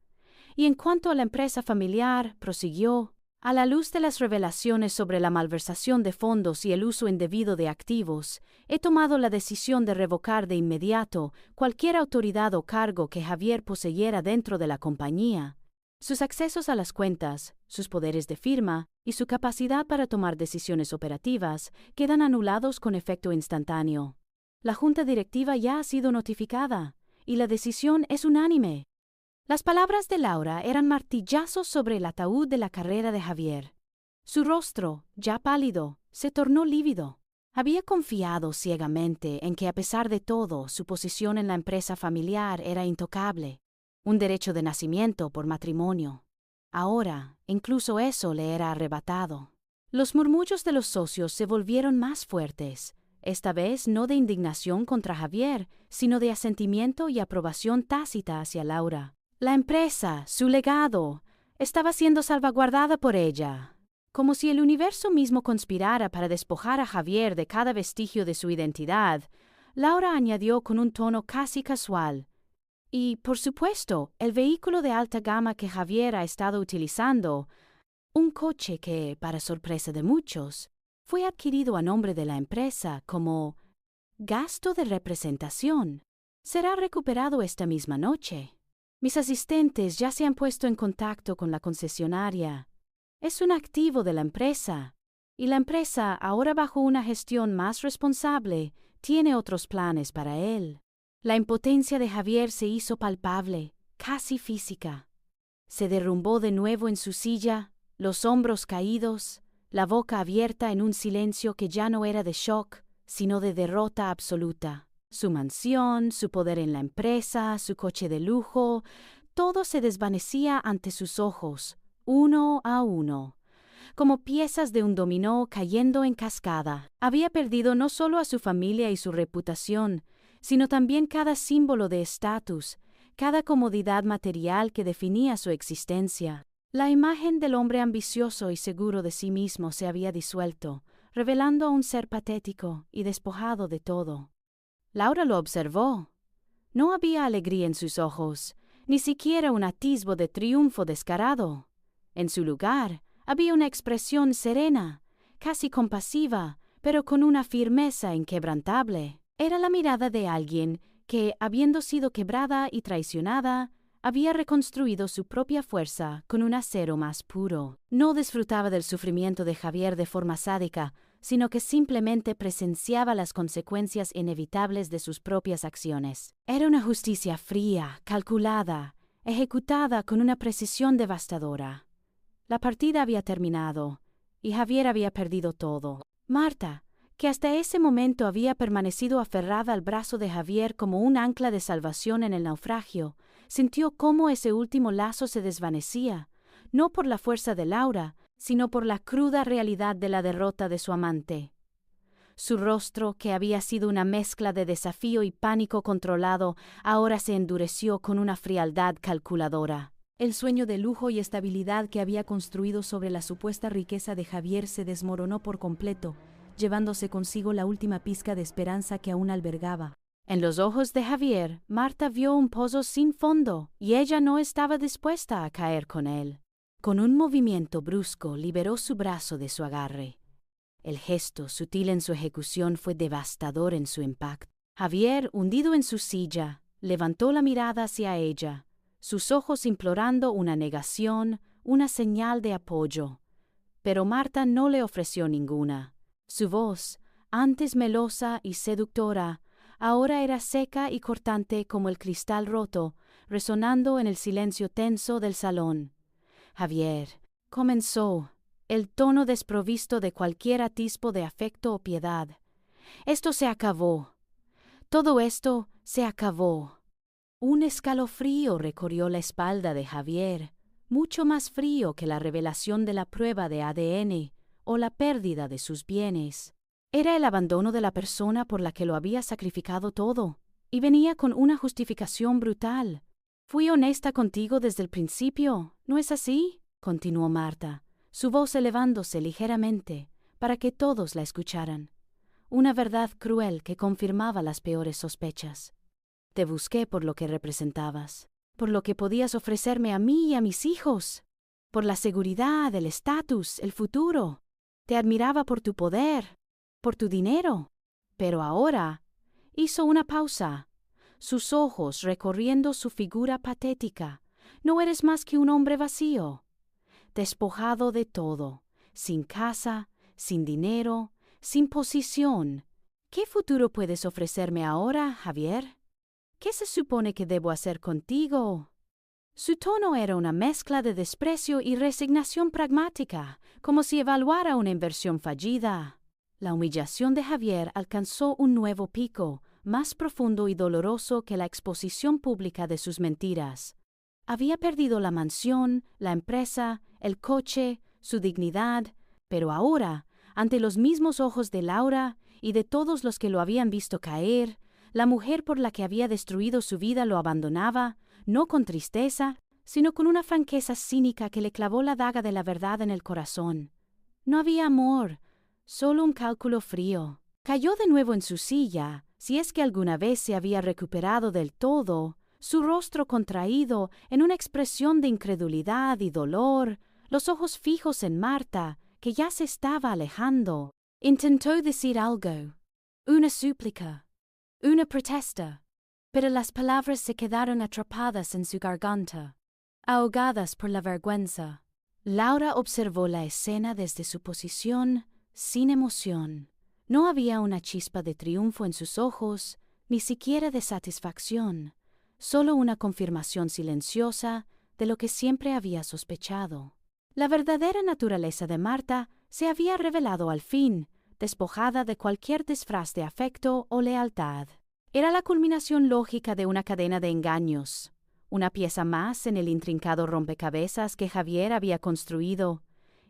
Y en cuanto a la empresa familiar, prosiguió, a la luz de las revelaciones sobre la malversación de fondos y el uso indebido de activos, he tomado la decisión de revocar de inmediato cualquier autoridad o cargo que Javier poseyera dentro de la compañía. Sus accesos a las cuentas, sus poderes de firma y su capacidad para tomar decisiones operativas quedan anulados con efecto instantáneo. La junta directiva ya ha sido notificada y la decisión es unánime. Las palabras de Laura eran martillazos sobre el ataúd de la carrera de Javier. Su rostro, ya pálido, se tornó lívido. Había confiado ciegamente en que a pesar de todo su posición en la empresa familiar era intocable. Un derecho de nacimiento por matrimonio. Ahora, incluso eso le era arrebatado. Los murmullos de los socios se volvieron más fuertes, esta vez no de indignación contra Javier, sino de asentimiento y aprobación tácita hacia Laura. La empresa, su legado, estaba siendo salvaguardada por ella. Como si el universo mismo conspirara para despojar a Javier de cada vestigio de su identidad, Laura añadió con un tono casi casual, y, por supuesto, el vehículo de alta gama que Javier ha estado utilizando, un coche que, para sorpresa de muchos, fue adquirido a nombre de la empresa como gasto de representación, será recuperado esta misma noche. Mis asistentes ya se han puesto en contacto con la concesionaria. Es un activo de la empresa. Y la empresa, ahora bajo una gestión más responsable, tiene otros planes para él. La impotencia de Javier se hizo palpable, casi física. Se derrumbó de nuevo en su silla, los hombros caídos, la boca abierta en un silencio que ya no era de shock, sino de derrota absoluta. Su mansión, su poder en la empresa, su coche de lujo, todo se desvanecía ante sus ojos, uno a uno, como piezas de un dominó cayendo en cascada. Había perdido no solo a su familia y su reputación, sino también cada símbolo de estatus, cada comodidad material que definía su existencia. La imagen del hombre ambicioso y seguro de sí mismo se había disuelto, revelando a un ser patético y despojado de todo. Laura lo observó. No había alegría en sus ojos, ni siquiera un atisbo de triunfo descarado. En su lugar, había una expresión serena, casi compasiva, pero con una firmeza inquebrantable. Era la mirada de alguien que, habiendo sido quebrada y traicionada, había reconstruido su propia fuerza con un acero más puro. No disfrutaba del sufrimiento de Javier de forma sádica, sino que simplemente presenciaba las consecuencias inevitables de sus propias acciones. Era una justicia fría, calculada, ejecutada con una precisión devastadora. La partida había terminado, y Javier había perdido todo. Marta, que hasta ese momento había permanecido aferrada al brazo de Javier como un ancla de salvación en el naufragio, sintió cómo ese último lazo se desvanecía, no por la fuerza de Laura, sino por la cruda realidad de la derrota de su amante. Su rostro, que había sido una mezcla de desafío y pánico controlado, ahora se endureció con una frialdad calculadora. El sueño de lujo y estabilidad que había construido sobre la supuesta riqueza de Javier se desmoronó por completo, llevándose consigo la última pizca de esperanza que aún albergaba. En los ojos de Javier, Marta vio un pozo sin fondo, y ella no estaba dispuesta a caer con él. Con un movimiento brusco liberó su brazo de su agarre. El gesto, sutil en su ejecución, fue devastador en su impacto. Javier, hundido en su silla, levantó la mirada hacia ella, sus ojos implorando una negación, una señal de apoyo. Pero Marta no le ofreció ninguna. Su voz, antes melosa y seductora, ahora era seca y cortante como el cristal roto, resonando en el silencio tenso del salón. Javier, comenzó, el tono desprovisto de cualquier atisbo de afecto o piedad. Esto se acabó. Todo esto se acabó. Un escalofrío recorrió la espalda de Javier, mucho más frío que la revelación de la prueba de ADN o la pérdida de sus bienes. Era el abandono de la persona por la que lo había sacrificado todo, y venía con una justificación brutal. «Fui honesta contigo desde el principio, ¿no es así?», continuó Marta, su voz elevándose ligeramente para que todos la escucharan. Una verdad cruel que confirmaba las peores sospechas. «Te busqué por lo que representabas, por lo que podías ofrecerme a mí y a mis hijos, por la seguridad, el estatus, el futuro. Te admiraba por tu poder, por tu dinero. Pero ahora…» Hizo una pausa, sus ojos recorriendo su figura patética. «No eres más que un hombre vacío, despojado de todo, sin casa, sin dinero, sin posición. ¿Qué futuro puedes ofrecerme ahora, Javier? ¿Qué se supone que debo hacer contigo?» Su tono era una mezcla de desprecio y resignación pragmática, como si evaluara una inversión fallida. La humillación de Javier alcanzó un nuevo pico, más profundo y doloroso que la exposición pública de sus mentiras. Había perdido la mansión, la empresa, el coche, su dignidad, pero ahora, ante los mismos ojos de Laura y de todos los que lo habían visto caer, la mujer por la que había destruido su vida lo abandonaba, no con tristeza, sino con una franqueza cínica que le clavó la daga de la verdad en el corazón. No había amor, solo un cálculo frío. Cayó de nuevo en su silla, si es que alguna vez se había recuperado del todo, su rostro contraído en una expresión de incredulidad y dolor, los ojos fijos en Marta, que ya se estaba alejando. Intentó decir algo, una súplica, una protesta, pero las palabras se quedaron atrapadas en su garganta, ahogadas por la vergüenza. Laura observó la escena desde su posición, sin emoción. No había una chispa de triunfo en sus ojos, ni siquiera de satisfacción, solo una confirmación silenciosa de lo que siempre había sospechado. La verdadera naturaleza de Marta se había revelado al fin, despojada de cualquier disfraz de afecto o lealtad. Era la culminación lógica de una cadena de engaños, una pieza más en el intrincado rompecabezas que Javier había construido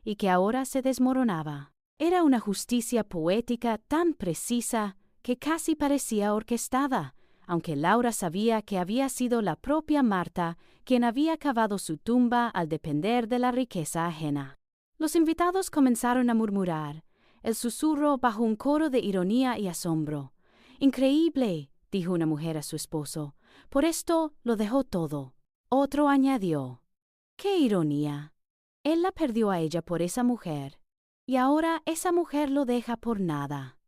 y que ahora se desmoronaba. Era una justicia poética tan precisa que casi parecía orquestada, aunque Laura sabía que había sido la propia Marta quien había cavado su tumba al depender de la riqueza ajena. Los invitados comenzaron a murmurar, el susurro bajo un coro de ironía y asombro. «Increíble», dijo una mujer a su esposo, «por esto lo dejó todo». Otro añadió, «¡Qué ironía! Él la perdió a ella por esa mujer, y ahora esa mujer lo deja por nada».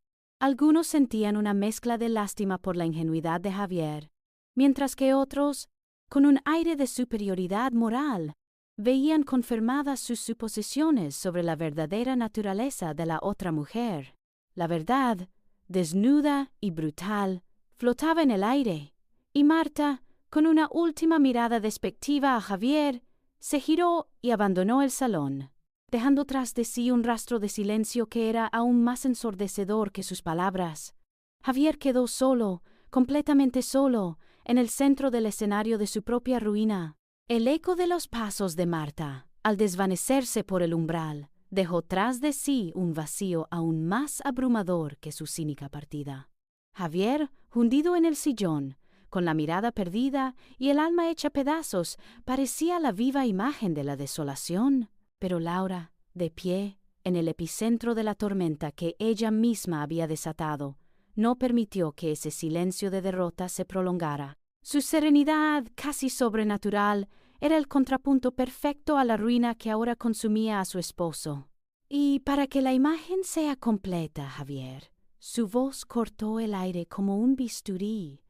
Algunos sentían una mezcla de lástima por la ingenuidad de Javier, mientras que otros, con un aire de superioridad moral, veían confirmadas sus suposiciones sobre la verdadera naturaleza de la otra mujer. La verdad, desnuda y brutal, flotaba en el aire, y Marta, con una última mirada despectiva a Javier, se giró y abandonó el salón, dejando tras de sí un rastro de silencio que era aún más ensordecedor que sus palabras. Javier quedó solo, completamente solo, en el centro del escenario de su propia ruina. El eco de los pasos de Marta, al desvanecerse por el umbral, dejó tras de sí un vacío aún más abrumador que su cínica partida. Javier, hundido en el sillón, con la mirada perdida y el alma hecha pedazos, parecía la viva imagen de la desolación. Pero Laura, de pie, en el epicentro de la tormenta que ella misma había desatado, no permitió que ese silencio de derrota se prolongara. Su serenidad, casi sobrenatural, era el contrapunto perfecto a la ruina que ahora consumía a su esposo. Y para que la imagen sea completa, Javier, su voz cortó el aire como un bisturí,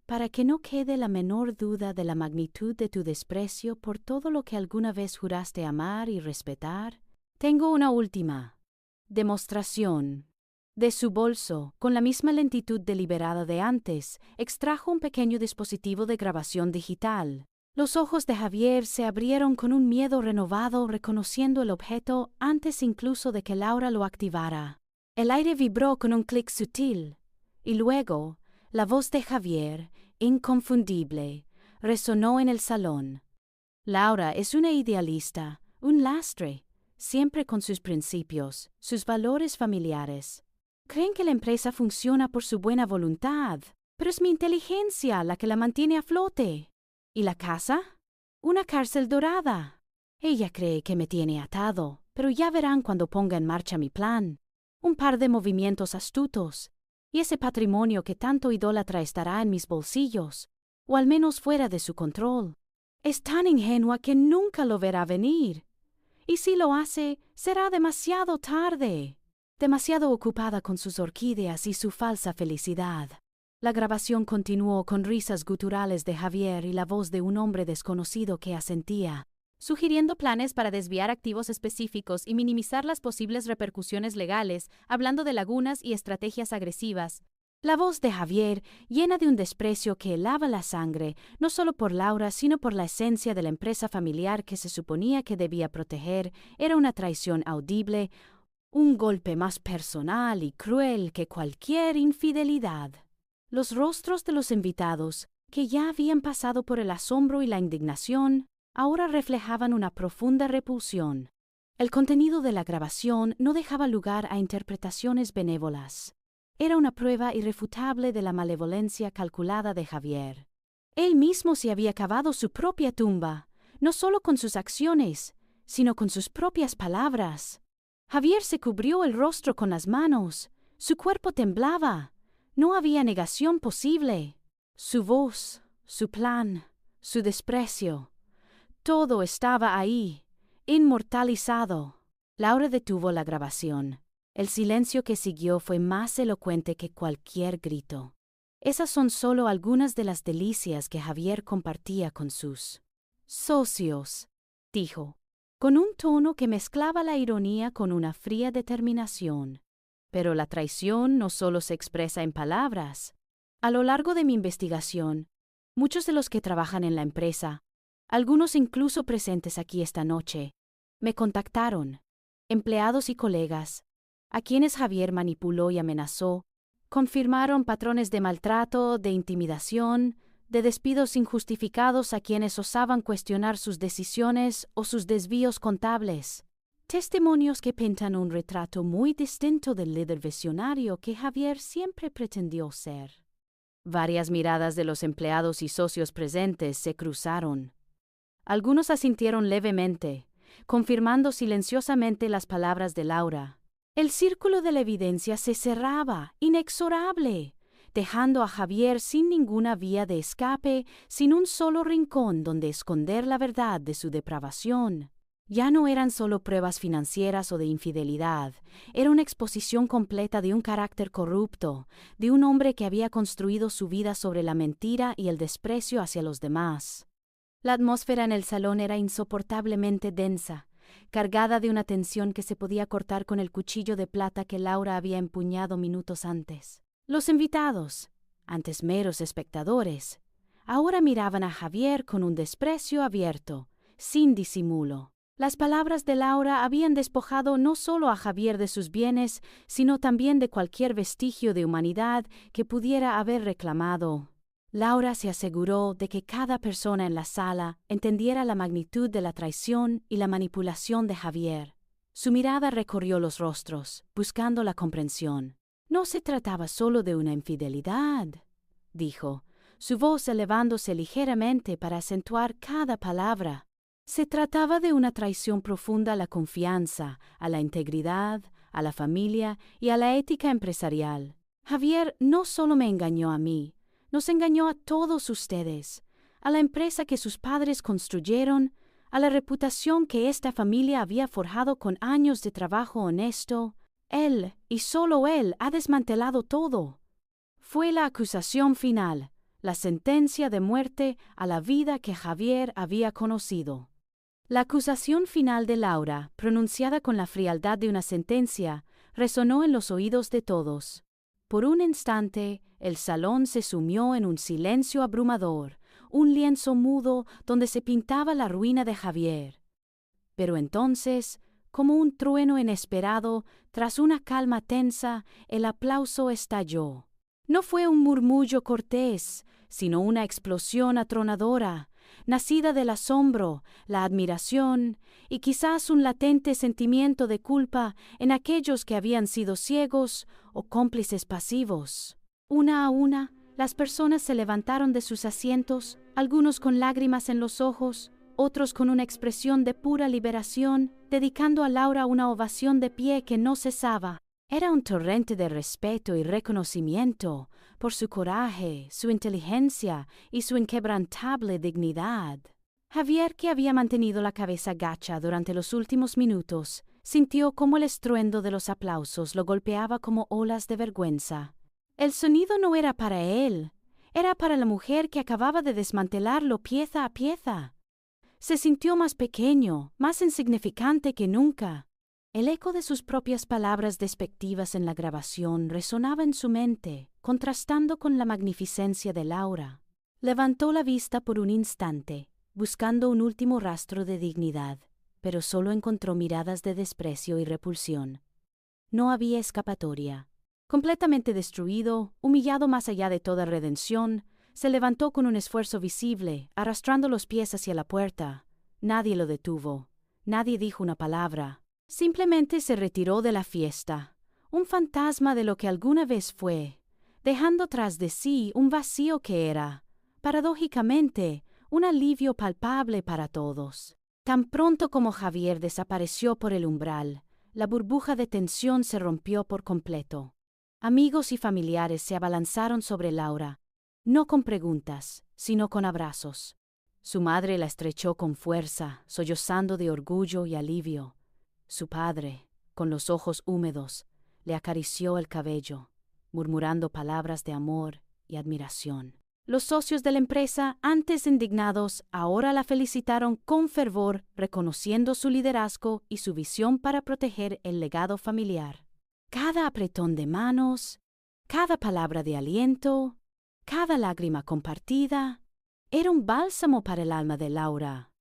para que no quede la menor duda de la magnitud de tu desprecio por todo lo que alguna vez juraste amar y respetar. Tengo una última demostración. De su bolso, con la misma lentitud deliberada de antes, extrajo un pequeño dispositivo de grabación digital. Los ojos de Javier se abrieron con un miedo renovado, reconociendo el objeto antes incluso de que Laura lo activara. El aire vibró con un clic sutil, y luego la voz de Javier, inconfundible, resonó en el salón. Laura es una idealista, un lastre, siempre con sus principios, sus valores familiares. Creen que la empresa funciona por su buena voluntad, pero es mi inteligencia la que la mantiene a flote. ¿Y la casa? Una cárcel dorada. Ella cree que me tiene atado, pero ya verán cuando ponga en marcha mi plan. Un par de movimientos astutos, y ese patrimonio que tanto idólatra estará en mis bolsillos, o al menos fuera de su control. Es tan ingenua que nunca lo verá venir. Y si lo hace, será demasiado tarde. Demasiado ocupada con sus orquídeas y su falsa felicidad. La grabación continuó con risas guturales de Javier y la voz de un hombre desconocido que asentía, sugiriendo planes para desviar activos específicos y minimizar las posibles repercusiones legales, hablando de lagunas y estrategias agresivas. La voz de Javier, llena de un desprecio que helaba la sangre, no solo por Laura, sino por la esencia de la empresa familiar que se suponía que debía proteger, era una traición audible, un golpe más personal y cruel que cualquier infidelidad. Los rostros de los invitados, que ya habían pasado por el asombro y la indignación, ahora reflejaban una profunda repulsión. El contenido de la grabación no dejaba lugar a interpretaciones benévolas. Era una prueba irrefutable de la malevolencia calculada de Javier. Él mismo se había cavado su propia tumba, no solo con sus acciones, sino con sus propias palabras. Javier se cubrió el rostro con las manos, su cuerpo temblaba. No había negación posible. Su voz, su plan, su desprecio, todo estaba ahí, inmortalizado. Laura detuvo la grabación. El silencio que siguió fue más elocuente que cualquier grito. Esas son solo algunas de las delicias que Javier compartía con sus socios, dijo. con un tono que mezclaba la ironía con una fría determinación. Pero la traición no solo se expresa en palabras. A lo largo de mi investigación, muchos de los que trabajan en la empresa, algunos incluso presentes aquí esta noche, me contactaron, empleados y colegas, a quienes Javier manipuló y amenazó, confirmaron patrones de maltrato, de intimidación, de despidos injustificados a quienes osaban cuestionar sus decisiones o sus desvíos contables. Testimonios que pintan un retrato muy distinto del líder visionario que Javier siempre pretendió ser. Varias miradas de los empleados y socios presentes se cruzaron. Algunos asintieron levemente, confirmando silenciosamente las palabras de Laura. El círculo de la evidencia se cerraba, inexorable, dejando a Javier sin ninguna vía de escape, sin un solo rincón donde esconder la verdad de su depravación. Ya no eran solo pruebas financieras o de infidelidad, era una exposición completa de un carácter corrupto, de un hombre que había construido su vida sobre la mentira y el desprecio hacia los demás. La atmósfera en el salón era insoportablemente densa, cargada de una tensión que se podía cortar con el cuchillo de plata que Laura había empuñado minutos antes. Los invitados, antes meros espectadores, ahora miraban a Javier con un desprecio abierto, sin disimulo. Las palabras de Laura habían despojado no solo a Javier de sus bienes, sino también de cualquier vestigio de humanidad que pudiera haber reclamado. Laura se aseguró de que cada persona en la sala entendiera la magnitud de la traición y la manipulación de Javier. Su mirada recorrió los rostros, buscando la comprensión. No se trataba solo de una infidelidad, dijo, su voz elevándose ligeramente para acentuar cada palabra. Se trataba de una traición profunda a la confianza, a la integridad, a la familia y a la ética empresarial. Javier no solo me engañó a mí, nos engañó a todos ustedes, a la empresa que sus padres construyeron, a la reputación que esta familia había forjado con años de trabajo honesto. Él, y solo él, ha desmantelado todo. Fue la acusación final, la sentencia de muerte a la vida que Javier había conocido. La acusación final de Laura, pronunciada con la frialdad de una sentencia, resonó en los oídos de todos. Por un instante, el salón se sumió en un silencio abrumador, un lienzo mudo donde se pintaba la ruina de Javier. Pero entonces, como un trueno inesperado, tras una calma tensa, el aplauso estalló. No fue un murmullo cortés, sino una explosión atronadora, nacida del asombro, la admiración y quizás un latente sentimiento de culpa en aquellos que habían sido ciegos o cómplices pasivos. Una a una, las personas se levantaron de sus asientos, algunos con lágrimas en los ojos, otros con una expresión de pura liberación, dedicando a Laura una ovación de pie que no cesaba. Era un torrente de respeto y reconocimiento por su coraje, su inteligencia y su inquebrantable dignidad. Javier, que había mantenido la cabeza gacha durante los últimos minutos, sintió cómo el estruendo de los aplausos lo golpeaba como olas de vergüenza. El sonido no era para él, era para la mujer que acababa de desmantelarlo pieza a pieza. Se sintió más pequeño, más insignificante que nunca. El eco de sus propias palabras despectivas en la grabación resonaba en su mente, contrastando con la magnificencia de Laura. Levantó la vista por un instante, buscando un último rastro de dignidad, pero solo encontró miradas de desprecio y repulsión. No había escapatoria. Completamente destruido, humillado más allá de toda redención, se levantó con un esfuerzo visible, arrastrando los pies hacia la puerta. Nadie lo detuvo. Nadie dijo una palabra. Simplemente se retiró de la fiesta, un fantasma de lo que alguna vez fue, dejando tras de sí un vacío que era, paradójicamente, un alivio palpable para todos. Tan pronto como Javier desapareció por el umbral, la burbuja de tensión se rompió por completo. Amigos y familiares se abalanzaron sobre Laura, no con preguntas, sino con abrazos. Su madre la estrechó con fuerza, sollozando de orgullo y alivio. Su padre, con los ojos húmedos, le acarició el cabello, murmurando palabras de amor y admiración. Los socios de la empresa, antes indignados, ahora la felicitaron con fervor, reconociendo su liderazgo y su visión para proteger el legado familiar. Cada apretón de manos, cada palabra de aliento, cada lágrima compartida, era un bálsamo para el alma de Laura.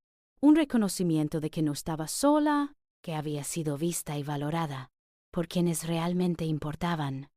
Un reconocimiento de que no estaba sola, que había sido vista y valorada por quienes realmente importaban.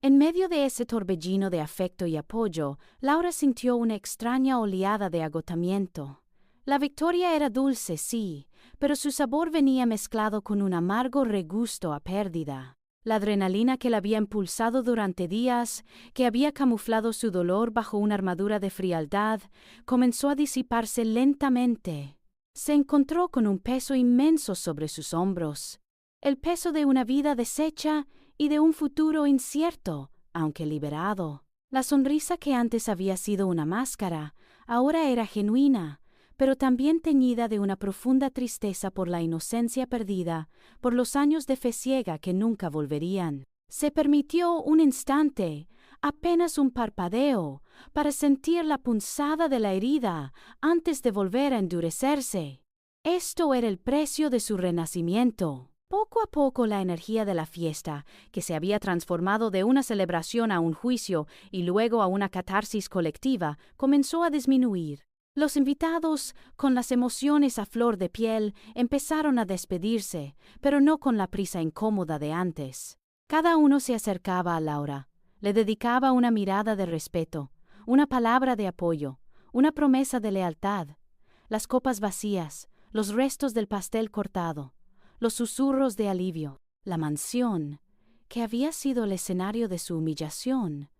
En medio de ese torbellino de afecto y apoyo, Laura sintió una extraña oleada de agotamiento. La victoria era dulce, sí, pero su sabor venía mezclado con un amargo regusto a pérdida. La adrenalina que la había impulsado durante días, que había camuflado su dolor bajo una armadura de frialdad, comenzó a disiparse lentamente. Se encontró con un peso inmenso sobre sus hombros, el peso de una vida deshecha y de un futuro incierto, aunque liberado. La sonrisa que antes había sido una máscara, ahora era genuina, pero también teñida de una profunda tristeza por la inocencia perdida, por los años de fe ciega que nunca volverían. Se permitió un instante, apenas un parpadeo, para sentir la punzada de la herida antes de volver a endurecerse. Esto era el precio de su renacimiento. Poco a poco la energía de la fiesta, que se había transformado de una celebración a un juicio y luego a una catarsis colectiva, comenzó a disminuir. Los invitados, con las emociones a flor de piel, empezaron a despedirse, pero no con la prisa incómoda de antes. Cada uno se acercaba a Laura, le dedicaba una mirada de respeto, una palabra de apoyo, una promesa de lealtad. Las copas vacías, los restos del pastel cortado, los susurros de alivio. La mansión, que había sido el escenario de su humillación,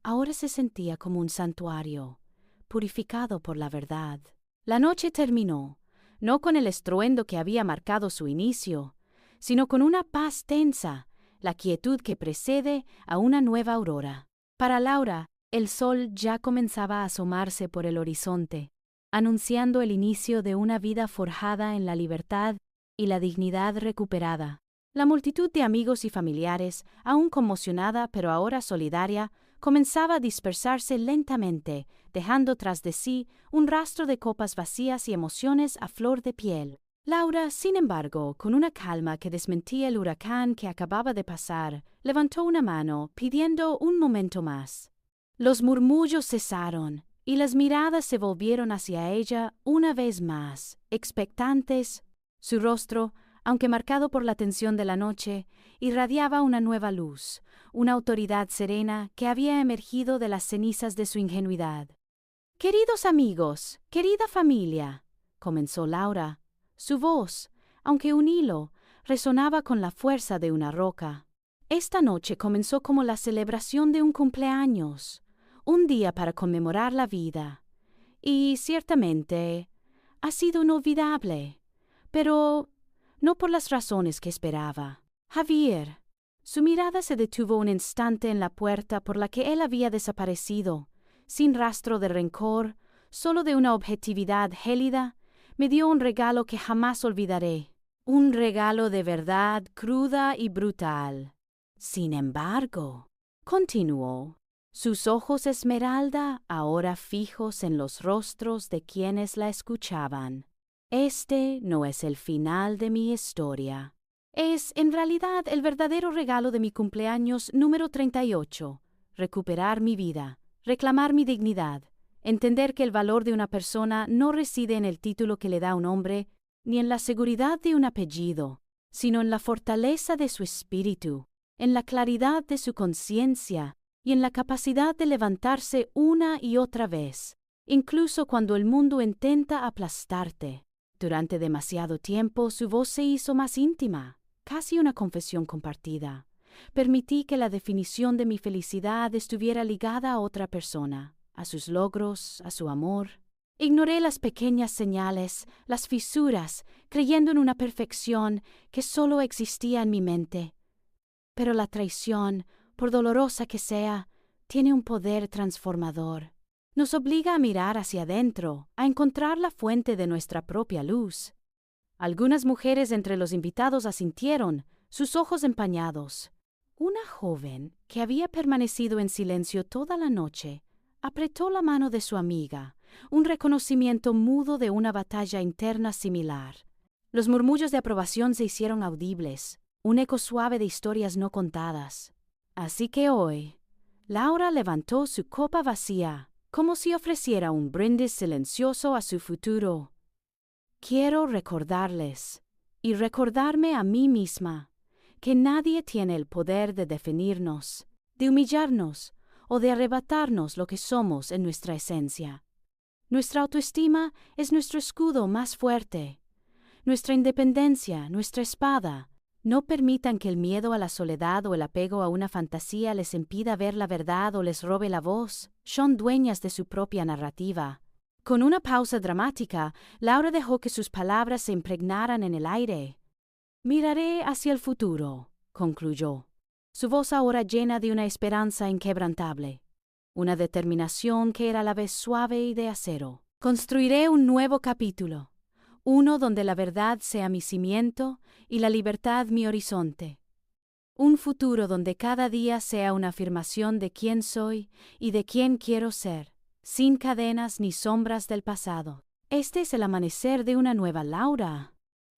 ahora se sentía como un santuario, purificado por la verdad. La noche terminó, no con el estruendo que había marcado su inicio, sino con una paz tensa, la quietud que precede a una nueva aurora. Para Laura, el sol ya comenzaba a asomarse por el horizonte, anunciando el inicio de una vida forjada en la libertad y la dignidad recuperada. La multitud de amigos y familiares, aún conmocionada pero ahora solidaria, comenzaba a dispersarse lentamente, dejando tras de sí un rastro de copas vacías y emociones a flor de piel. Laura, sin embargo, con una calma que desmentía el huracán que acababa de pasar, levantó una mano, pidiendo un momento más. Los murmullos cesaron, y las miradas se volvieron hacia ella una vez más, expectantes. Su rostro, aunque marcado por la tensión de la noche, irradiaba una nueva luz, una autoridad serena que había emergido de las cenizas de su ingenuidad. «Queridos amigos, querida familia», comenzó Laura. Su voz, aunque un hilo, resonaba con la fuerza de una roca. Esta noche comenzó como la celebración de un cumpleaños, un día para conmemorar la vida. Y, ciertamente, ha sido inolvidable. Pero no por las razones que esperaba. Javier. Su mirada se detuvo un instante en la puerta por la que él había desaparecido, sin rastro de rencor, solo de una objetividad gélida. Me dio un regalo que jamás olvidaré. Un regalo de verdad cruda y brutal. Sin embargo, continuó, sus ojos esmeralda ahora fijos en los rostros de quienes la escuchaban. Este no es el final de mi historia. Es, en realidad, el verdadero regalo de mi cumpleaños número 38. Recuperar mi vida, reclamar mi dignidad, entender que el valor de una persona no reside en el título que le da un hombre, ni en la seguridad de un apellido, sino en la fortaleza de su espíritu, en la claridad de su conciencia y en la capacidad de levantarse una y otra vez, incluso cuando el mundo intenta aplastarte. Durante demasiado tiempo su voz se hizo más íntima, casi una confesión compartida. Permití que la definición de mi felicidad estuviera ligada a otra persona, a sus logros, a su amor. Ignoré las pequeñas señales, las fisuras, creyendo en una perfección que solo existía en mi mente. Pero la traición, por dolorosa que sea, tiene un poder transformador. Nos obliga a mirar hacia adentro, a encontrar la fuente de nuestra propia luz. Algunas mujeres entre los invitados asintieron, sus ojos empañados. Una joven, que había permanecido en silencio toda la noche, Apretó la mano de su amiga, un reconocimiento mudo de una batalla interna similar. Los murmullos de aprobación se hicieron audibles, un eco suave de historias no contadas. Así que hoy, Laura levantó su copa vacía, como si ofreciera un brindis silencioso a su futuro. Quiero recordarles, y recordarme a mí misma, que nadie tiene el poder de definirnos, de humillarnos o de arrebatarnos lo que somos en nuestra esencia. Nuestra autoestima es nuestro escudo más fuerte. Nuestra independencia, nuestra espada. No permitan que el miedo a la soledad o el apego a una fantasía les impida ver la verdad o les robe la voz. Son dueñas de su propia narrativa. Con una pausa dramática, Laura dejó que sus palabras se impregnaran en el aire. Miraré hacia el futuro, concluyó, su voz ahora llena de una esperanza inquebrantable, una determinación que era a la vez suave y de acero. Construiré un nuevo capítulo. Uno donde la verdad sea mi cimiento y la libertad mi horizonte. Un futuro donde cada día sea una afirmación de quién soy y de quién quiero ser, sin cadenas ni sombras del pasado. Este es el amanecer de una nueva Laura.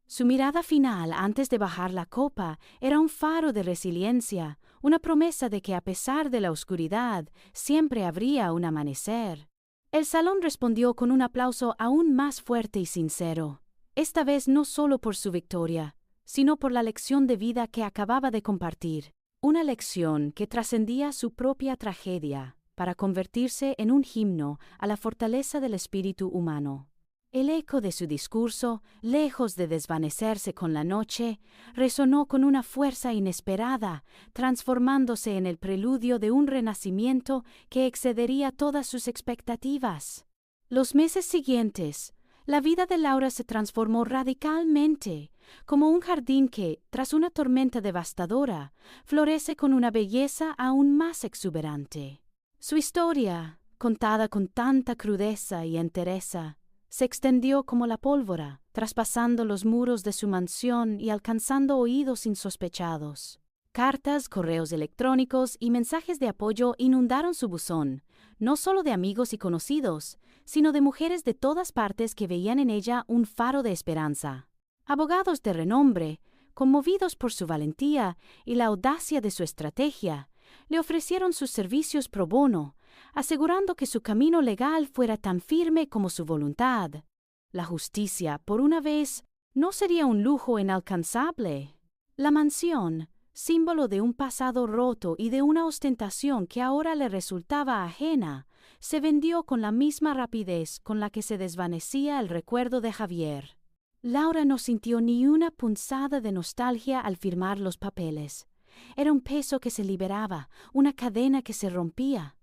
Su mirada final antes de bajar la copa era un faro de resiliencia, una promesa de que a pesar de la oscuridad siempre habría un amanecer. El salón respondió con un aplauso aún más fuerte y sincero, esta vez no solo por su victoria, sino por la lección de vida que acababa de compartir, una lección que trascendía su propia tragedia para convertirse en un himno a la fortaleza del espíritu humano. El eco de su discurso, lejos de desvanecerse con la noche, resonó con una fuerza inesperada, transformándose en el preludio de un renacimiento que excedería todas sus expectativas. Los meses siguientes, la vida de Laura se transformó radicalmente, como un jardín que, tras una tormenta devastadora, florece con una belleza aún más exuberante. Su historia, contada con tanta crudeza y entereza, se extendió como la pólvora, traspasando los muros de su mansión y alcanzando oídos insospechados. Cartas, correos electrónicos y mensajes de apoyo inundaron su buzón, no solo de amigos y conocidos, sino de mujeres de todas partes que veían en ella un faro de esperanza. Abogados de renombre, conmovidos por su valentía y la audacia de su estrategia, le ofrecieron sus servicios pro bono, asegurando que su camino legal fuera tan firme como su voluntad. La justicia, por una vez, no sería un lujo inalcanzable. La mansión, símbolo de un pasado roto y de una ostentación que ahora le resultaba ajena, se vendió con la misma rapidez con la que se desvanecía el recuerdo de Javier. Laura no sintió ni una punzada de nostalgia al firmar los papeles. Era un peso que se liberaba, una cadena que se rompía.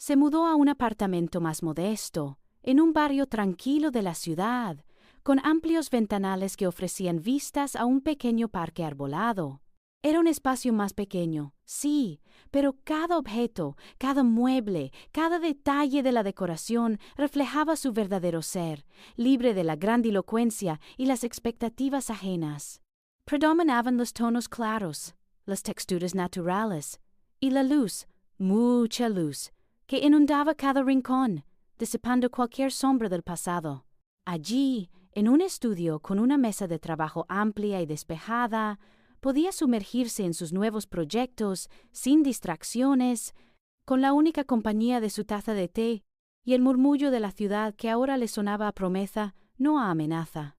Se mudó a un apartamento más modesto, en un barrio tranquilo de la ciudad, con amplios ventanales que ofrecían vistas a un pequeño parque arbolado. Era un espacio más pequeño, sí, pero cada objeto, cada mueble, cada detalle de la decoración reflejaba su verdadero ser, libre de la grandilocuencia y las expectativas ajenas. Predominaban los tonos claros, las texturas naturales, y la luz, mucha luz, que inundaba cada rincón, disipando cualquier sombra del pasado. Allí, en un estudio con una mesa de trabajo amplia y despejada, podía sumergirse en sus nuevos proyectos, sin distracciones, con la única compañía de su taza de té y el murmullo de la ciudad que ahora le sonaba a promesa, no a amenaza.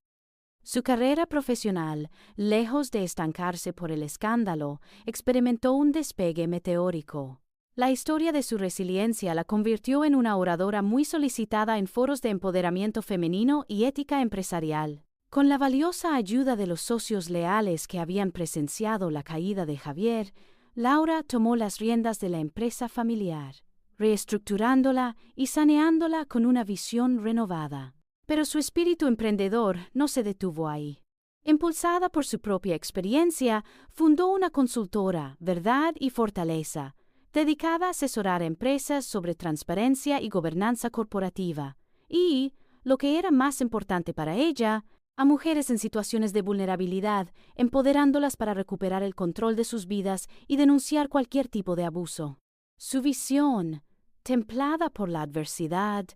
Su carrera profesional, lejos de estancarse por el escándalo, experimentó un despegue meteórico. La historia de su resiliencia la convirtió en una oradora muy solicitada en foros de empoderamiento femenino y ética empresarial. Con la valiosa ayuda de los socios leales que habían presenciado la caída de Javier, Laura tomó las riendas de la empresa familiar, reestructurándola y saneándola con una visión renovada. Pero su espíritu emprendedor no se detuvo ahí. Impulsada por su propia experiencia, fundó una consultora, Verdad y Fortaleza, dedicada a asesorar a empresas sobre transparencia y gobernanza corporativa, y, lo que era más importante para ella, a mujeres en situaciones de vulnerabilidad, empoderándolas para recuperar el control de sus vidas y denunciar cualquier tipo de abuso. Su visión, templada por la adversidad,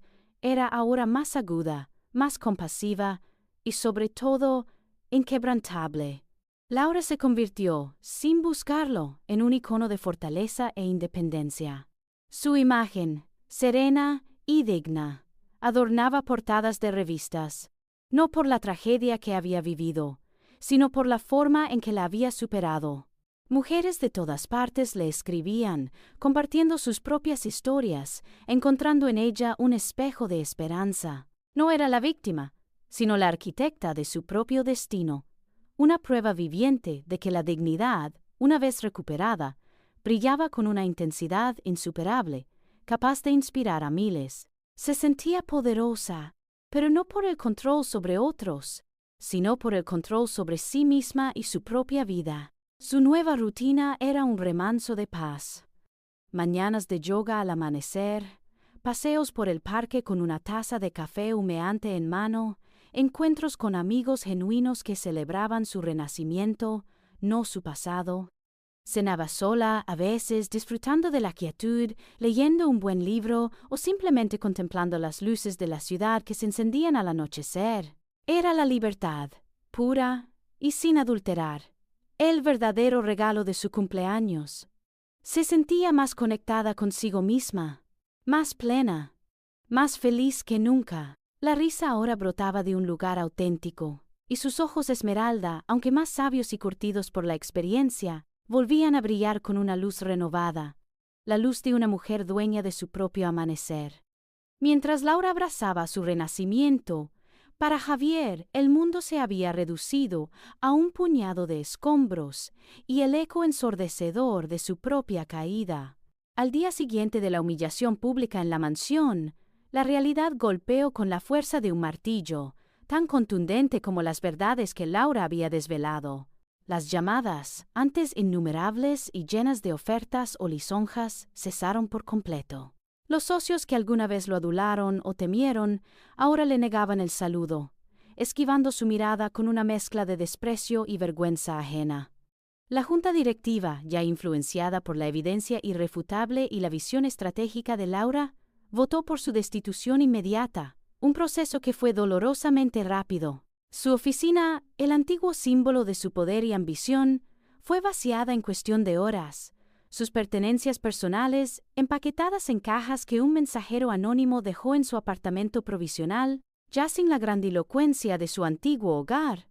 era ahora más aguda, más compasiva y sobre todo inquebrantable. Laura se convirtió, sin buscarlo, en un icono de fortaleza e independencia. Su imagen, serena y digna, adornaba portadas de revistas, no por la tragedia que había vivido, sino por la forma en que la había superado. Mujeres de todas partes le escribían, compartiendo sus propias historias, encontrando en ella un espejo de esperanza. No era la víctima, sino la arquitecta de su propio destino, una prueba viviente de que la dignidad, una vez recuperada, brillaba con una intensidad insuperable, capaz de inspirar a miles. Se sentía poderosa, pero no por el control sobre otros, sino por el control sobre sí misma y su propia vida. Su nueva rutina era un remanso de paz. Mañanas de yoga al amanecer, paseos por el parque con una taza de café humeante en mano, encuentros con amigos genuinos que celebraban su renacimiento, no su pasado. Cenaba sola, a veces, disfrutando de la quietud, leyendo un buen libro o simplemente contemplando las luces de la ciudad que se encendían al anochecer. Era la libertad, pura y sin adulterar, el verdadero regalo de su cumpleaños. Se sentía más conectada consigo misma, más plena, más feliz que nunca. La risa ahora brotaba de un lugar auténtico, y sus ojos esmeralda, aunque más sabios y curtidos por la experiencia, volvían a brillar con una luz renovada, la luz de una mujer dueña de su propio amanecer. Mientras Laura abrazaba su renacimiento, para Javier el mundo se había reducido a un puñado de escombros y el eco ensordecedor de su propia caída. Al día siguiente de la humillación pública en la mansión, la realidad golpeó con la fuerza de un martillo, tan contundente como las verdades que Laura había desvelado. Las llamadas, antes innumerables y llenas de ofertas o lisonjas, cesaron por completo. Los socios que alguna vez lo adularon o temieron, ahora le negaban el saludo, esquivando su mirada con una mezcla de desprecio y vergüenza ajena. La junta directiva, ya influenciada por la evidencia irrefutable y la visión estratégica de Laura, votó por su destitución inmediata, un proceso que fue dolorosamente rápido. Su oficina, el antiguo símbolo de su poder y ambición, fue vaciada en cuestión de horas. Sus pertenencias personales, empaquetadas en cajas que un mensajero anónimo dejó en su apartamento provisional, ya sin la grandilocuencia de su antiguo hogar.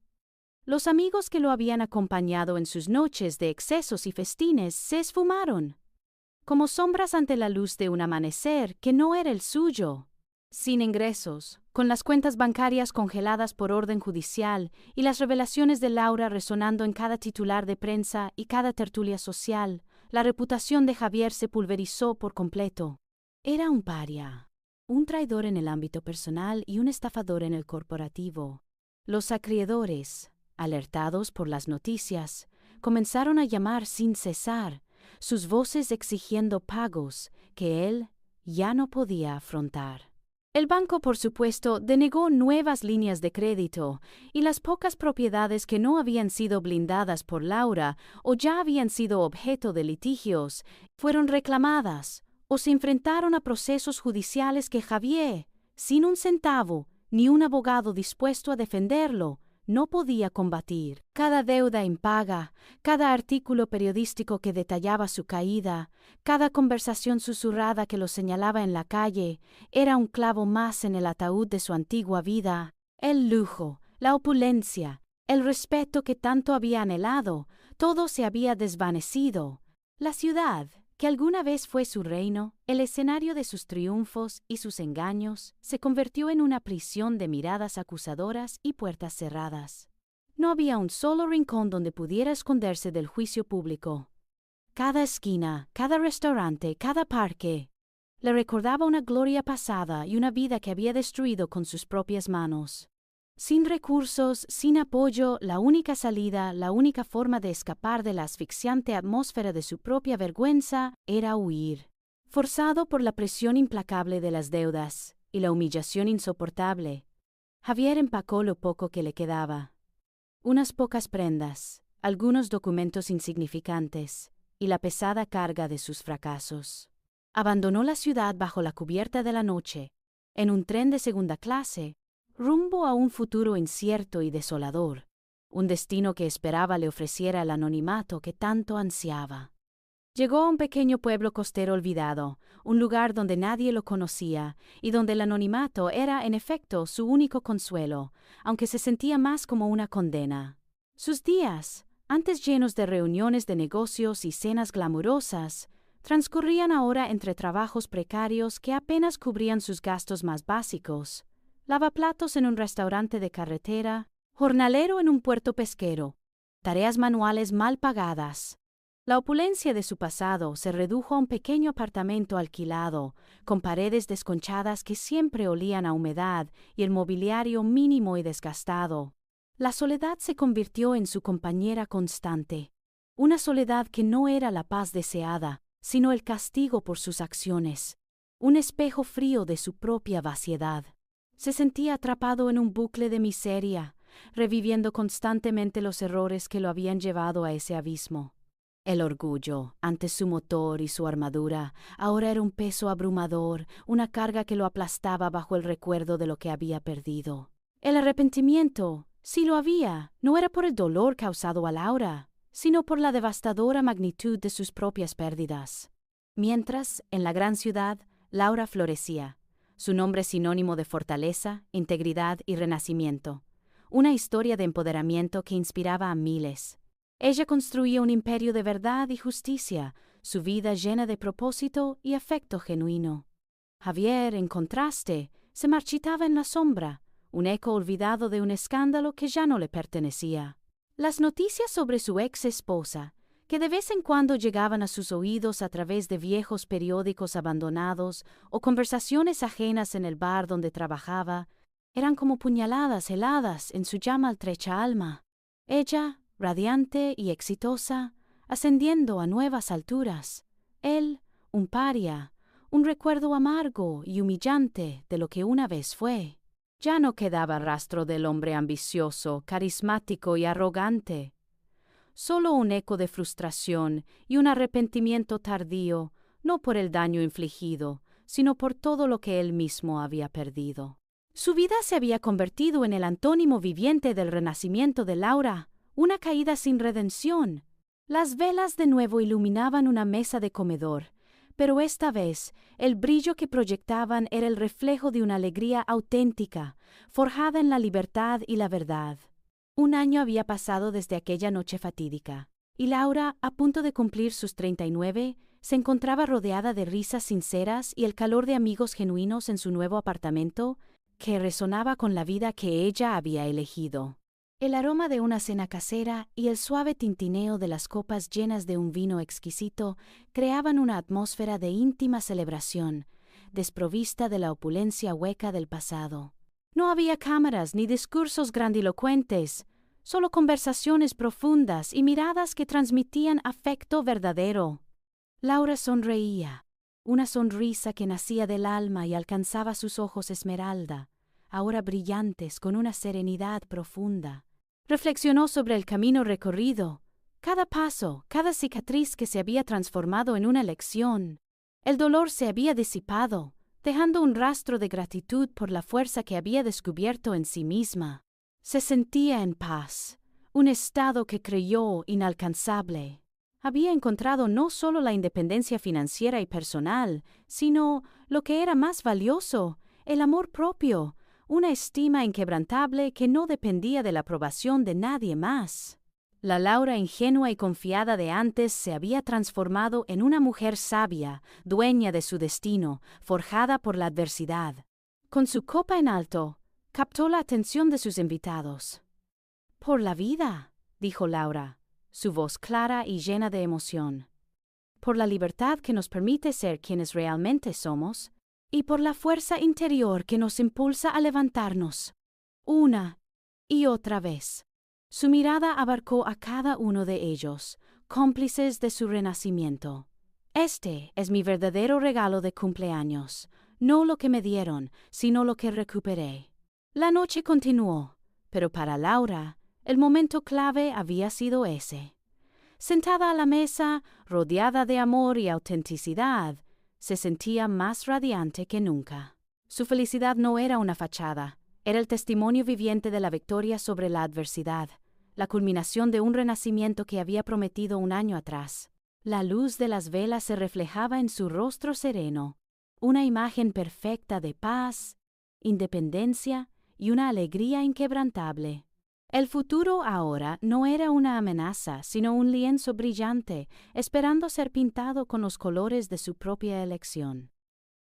Los amigos que lo habían acompañado en sus noches de excesos y festines se esfumaron, como sombras ante la luz de un amanecer que no era el suyo. Sin ingresos, con las cuentas bancarias congeladas por orden judicial y las revelaciones de Laura resonando en cada titular de prensa y cada tertulia social, la reputación de Javier se pulverizó por completo. Era un paria, un traidor en el ámbito personal y un estafador en el corporativo. Los acreedores, alertados por las noticias, comenzaron a llamar sin cesar, sus voces exigiendo pagos que él ya no podía afrontar. El banco, por supuesto, denegó nuevas líneas de crédito y las pocas propiedades que no habían sido blindadas por Laura o ya habían sido objeto de litigios fueron reclamadas o se enfrentaron a procesos judiciales que Javier, sin un centavo ni un abogado dispuesto a defenderlo, no podía combatir. Cada deuda impaga, cada artículo periodístico que detallaba su caída, cada conversación susurrada que lo señalaba en la calle, era un clavo más en el ataúd de su antigua vida. El lujo, la opulencia, el respeto que tanto había anhelado, todo se había desvanecido. La ciudad, que alguna vez fue su reino, el escenario de sus triunfos y sus engaños, se convirtió en una prisión de miradas acusadoras y puertas cerradas. No había un solo rincón donde pudiera esconderse del juicio público. Cada esquina, cada restaurante, cada parque, le recordaba una gloria pasada y una vida que había destruido con sus propias manos. Sin recursos, sin apoyo, la única salida, la única forma de escapar de la asfixiante atmósfera de su propia vergüenza era huir. Forzado por la presión implacable de las deudas y la humillación insoportable, Javier empacó lo poco que le quedaba. Unas pocas prendas, algunos documentos insignificantes y la pesada carga de sus fracasos. Abandonó la ciudad bajo la cubierta de la noche, en un tren de segunda clase, rumbo a un futuro incierto y desolador, un destino que esperaba le ofreciera el anonimato que tanto ansiaba. Llegó a un pequeño pueblo costero olvidado, un lugar donde nadie lo conocía y donde el anonimato era, en efecto, su único consuelo, aunque se sentía más como una condena. Sus días, antes llenos de reuniones de negocios y cenas glamurosas, transcurrían ahora entre trabajos precarios que apenas cubrían sus gastos más básicos: lavaplatos en un restaurante de carretera, jornalero en un puerto pesquero, tareas manuales mal pagadas. La opulencia de su pasado se redujo a un pequeño apartamento alquilado, con paredes desconchadas que siempre olían a humedad y el mobiliario mínimo y desgastado. La soledad se convirtió en su compañera constante, una soledad que no era la paz deseada, sino el castigo por sus acciones, un espejo frío de su propia vaciedad. Se sentía atrapado en un bucle de miseria, reviviendo constantemente los errores que lo habían llevado a ese abismo. El orgullo, ante su motor y su armadura, ahora era un peso abrumador, una carga que lo aplastaba bajo el recuerdo de lo que había perdido. El arrepentimiento, si lo había, no era por el dolor causado a Laura, sino por la devastadora magnitud de sus propias pérdidas. Mientras, en la gran ciudad, Laura florecía, su nombre sinónimo de fortaleza, integridad y renacimiento, una historia de empoderamiento que inspiraba a miles. Ella construía un imperio de verdad y justicia, su vida llena de propósito y afecto genuino. Javier, en contraste, se marchitaba en la sombra, un eco olvidado de un escándalo que ya no le pertenecía. Las noticias sobre su ex esposa, que de vez en cuando llegaban a sus oídos a través de viejos periódicos abandonados o conversaciones ajenas en el bar donde trabajaba, eran como puñaladas heladas en su ya maltrecha alma. Ella, radiante y exitosa, ascendiendo a nuevas alturas. Él, un paria, un recuerdo amargo y humillante de lo que una vez fue. Ya no quedaba rastro del hombre ambicioso, carismático y arrogante. Solo un eco de frustración y un arrepentimiento tardío, no por el daño infligido, sino por todo lo que él mismo había perdido. Su vida se había convertido en el antónimo viviente del renacimiento de Laura, una caída sin redención. Las velas de nuevo iluminaban una mesa de comedor, pero esta vez el brillo que proyectaban era el reflejo de una alegría auténtica, forjada en la libertad y la verdad. Un año había pasado desde aquella noche fatídica, y Laura, a punto de cumplir sus 39, se encontraba rodeada de risas sinceras y el calor de amigos genuinos en su nuevo apartamento, que resonaba con la vida que ella había elegido. El aroma de una cena casera y el suave tintineo de las copas llenas de un vino exquisito creaban una atmósfera de íntima celebración, desprovista de la opulencia hueca del pasado. No había cámaras ni discursos grandilocuentes, solo conversaciones profundas y miradas que transmitían afecto verdadero. Laura sonreía, una sonrisa que nacía del alma y alcanzaba sus ojos esmeralda, ahora brillantes con una serenidad profunda. Reflexionó sobre el camino recorrido, cada paso, cada cicatriz que se había transformado en una lección. El dolor se había disipado, dejando un rastro de gratitud por la fuerza que había descubierto en sí misma. Se sentía en paz, un estado que creyó inalcanzable. Había encontrado no solo la independencia financiera y personal, sino, lo que era más valioso, el amor propio, una estima inquebrantable que no dependía de la aprobación de nadie más. La Laura ingenua y confiada de antes se había transformado en una mujer sabia, dueña de su destino, forjada por la adversidad. Con su copa en alto, captó la atención de sus invitados. «Por la vida», dijo Laura, su voz clara y llena de emoción. «Por la libertad que nos permite ser quienes realmente somos, y por la fuerza interior que nos impulsa a levantarnos, una y otra vez». Su mirada abarcó a cada uno de ellos, cómplices de su renacimiento. «Este es mi verdadero regalo de cumpleaños, no lo que me dieron, sino lo que recuperé». La noche continuó, pero para Laura, el momento clave había sido ese. Sentada a la mesa, rodeada de amor y autenticidad, se sentía más radiante que nunca. Su felicidad no era una fachada, era el testimonio viviente de la victoria sobre la adversidad, la culminación de un renacimiento que había prometido un año atrás. La luz de las velas se reflejaba en su rostro sereno, una imagen perfecta de paz, independencia y una alegría inquebrantable. El futuro ahora no era una amenaza, sino un lienzo brillante, esperando ser pintado con los colores de su propia elección.